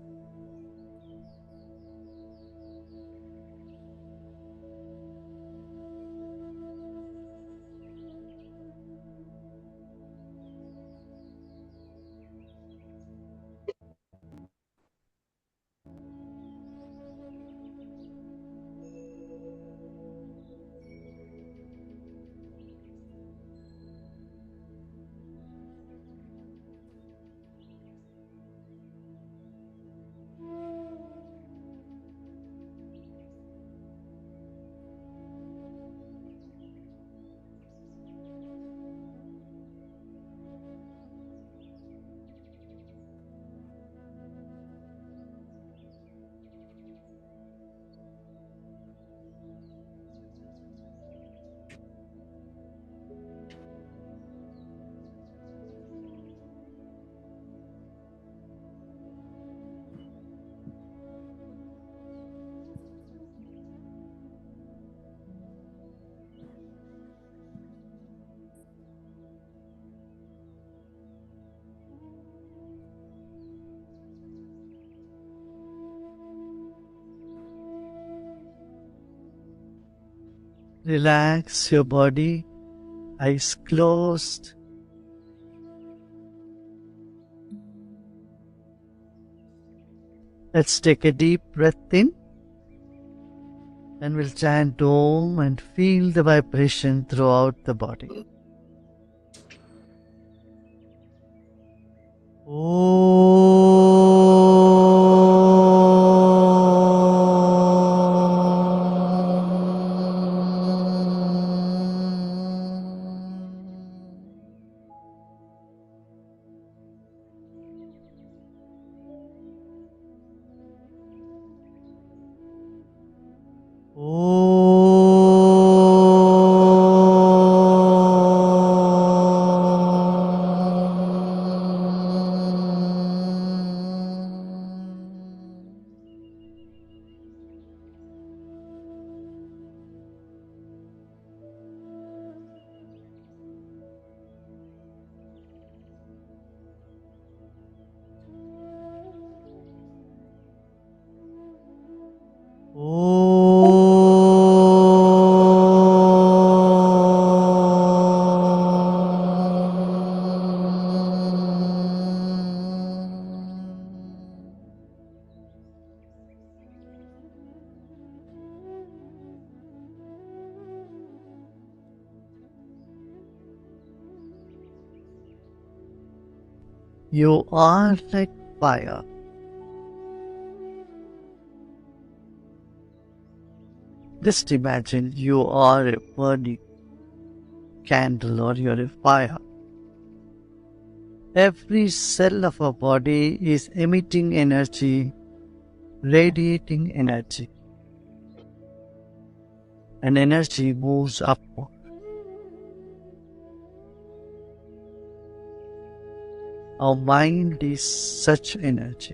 Relax your body, eyes closed. Let's take a deep breath in and we'll chant Om and feel the vibration throughout the body. You are like fire. Just imagine you are a burning candle or you're a fire. Every cell of our body is emitting energy, radiating energy, and energy moves upward. Our mind is such energy.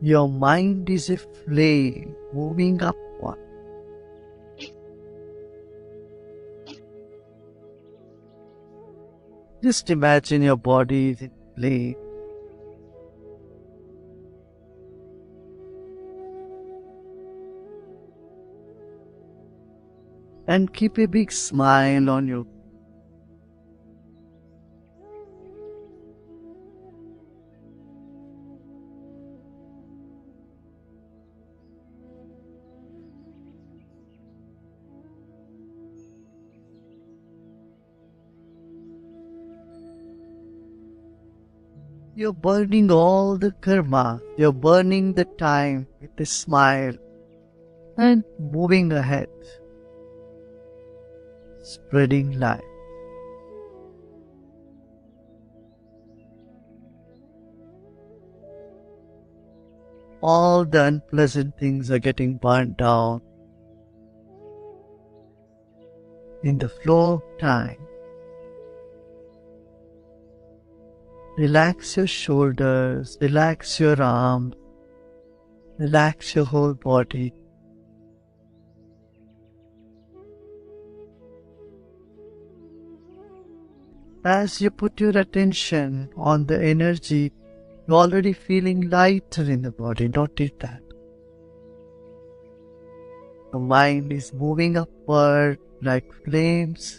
Your mind is a flame moving upward. Just imagine your body is in flame. And keep a big smile on your face. You're burning all the karma. You're burning the time with a smile and moving ahead, spreading light. All the unpleasant things are getting burned down in the flow of time. Relax your shoulders, relax your arms, relax your whole body. As you put your attention on the energy, you're already feeling lighter in the body. Notice that. The mind is moving upward like flames.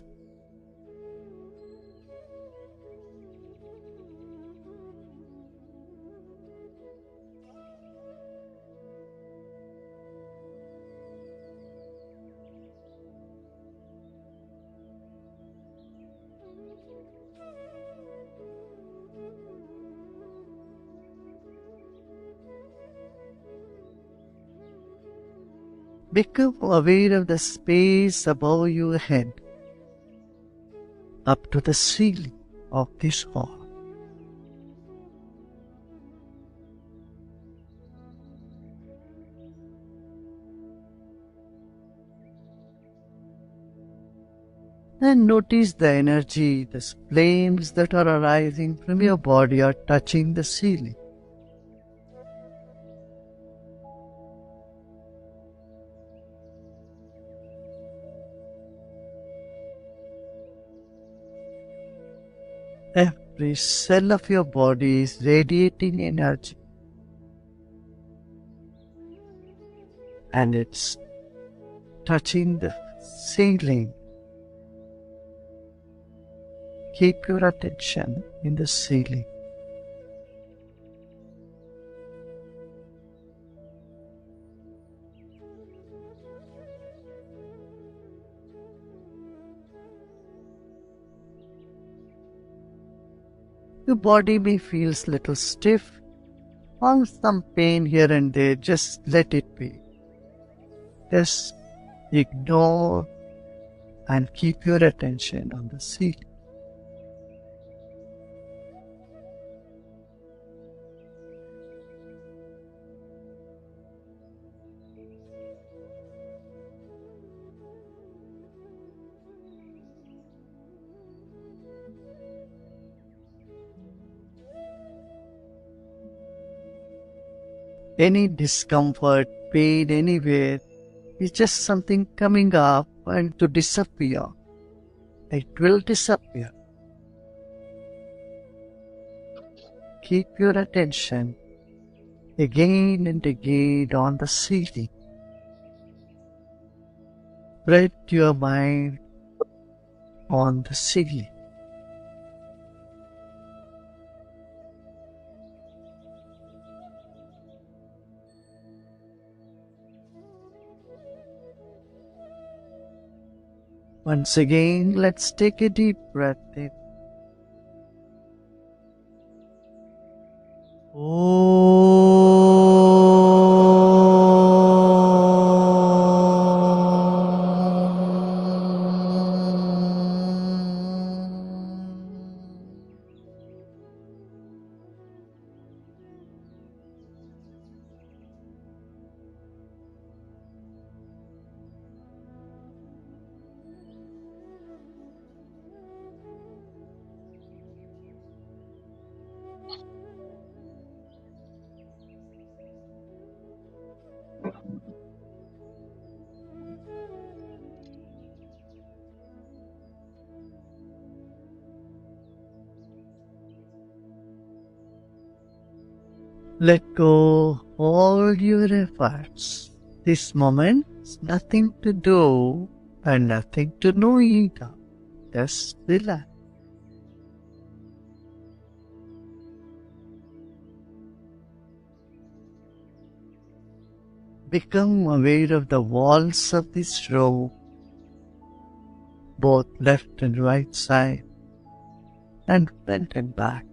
Become aware of the space above your head, up to the ceiling of this hall. And notice the energy, the flames that are arising from your body are touching the ceiling. Every cell of your body is radiating energy, and it's touching the ceiling. Keep your attention in the ceiling. Your body may feel a little stiff or some pain here and there. Just let it be. Just ignore and keep your attention on the ceiling. Any discomfort, pain anywhere is just something coming up and to disappear. It will disappear. Keep your attention again and again on the ceiling. Spread your mind on the ceiling. Once again, let's take a deep breath in. Let go all your efforts. This moment is nothing to do and nothing to know either. Just relax. Become aware of the walls of this room, both left and right side, and front and back.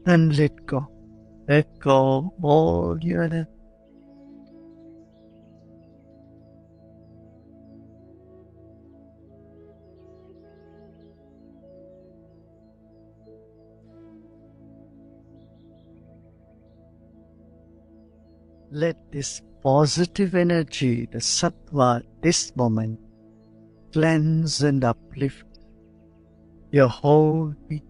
And let go. Let go of all your efforts. Let this positive energy, the sattva, this moment, cleanse and uplift your whole being.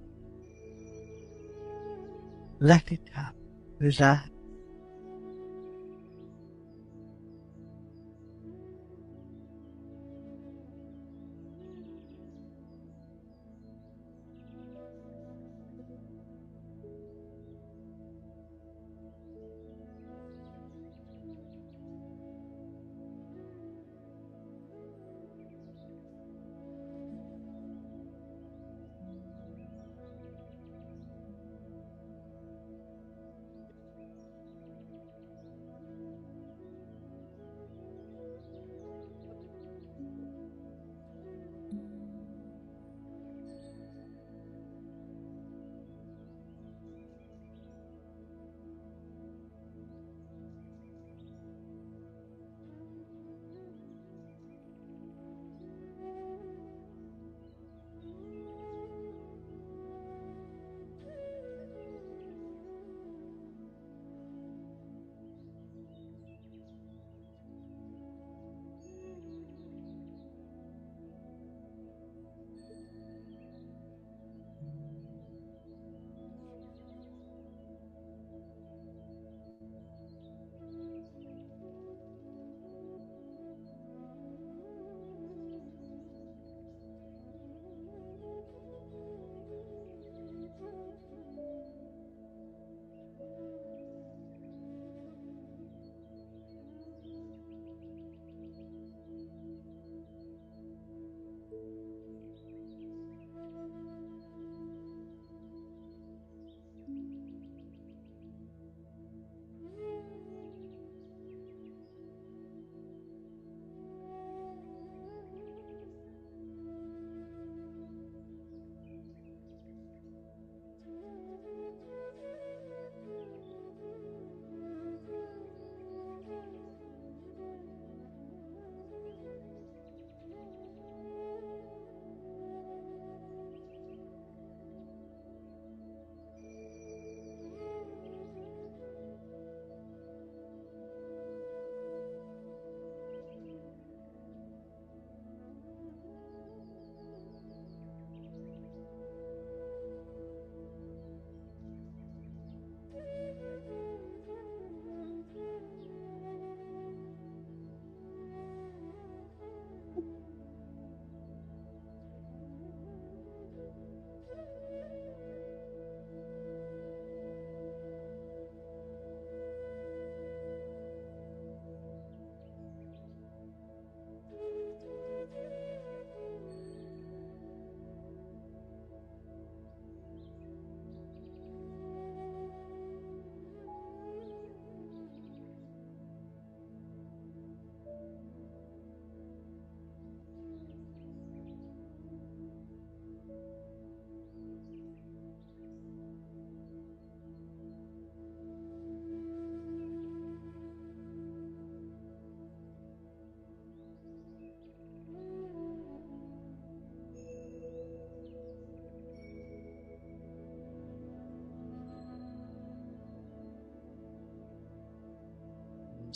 Let it happen. Relax.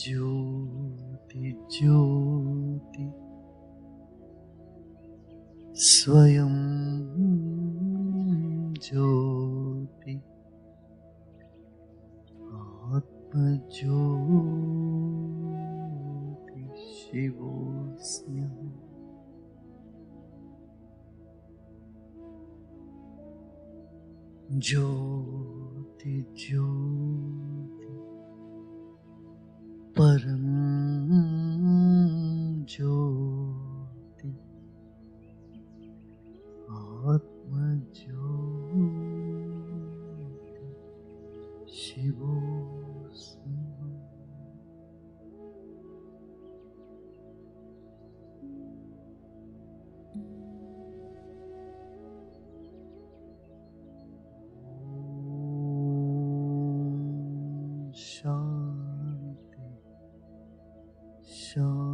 ज्योति ज्योति स्वयं ज्योति आत्म ज्योति शिवोऽस्म्यहम्। ज्योति ज्योति परम ज्योति आत्म ज्योति शिवोऽस्मि। शांति शांति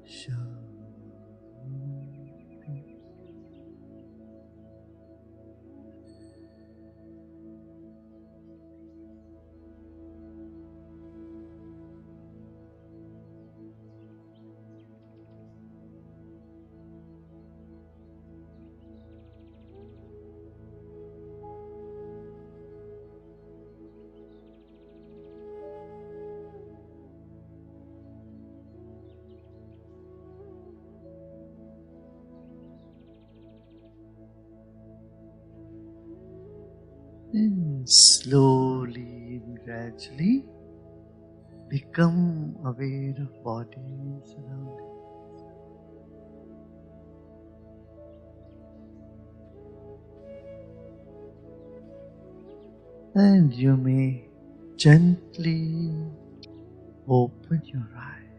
शांति। Then slowly and gradually become aware of body and surroundings. And you may gently open your eyes.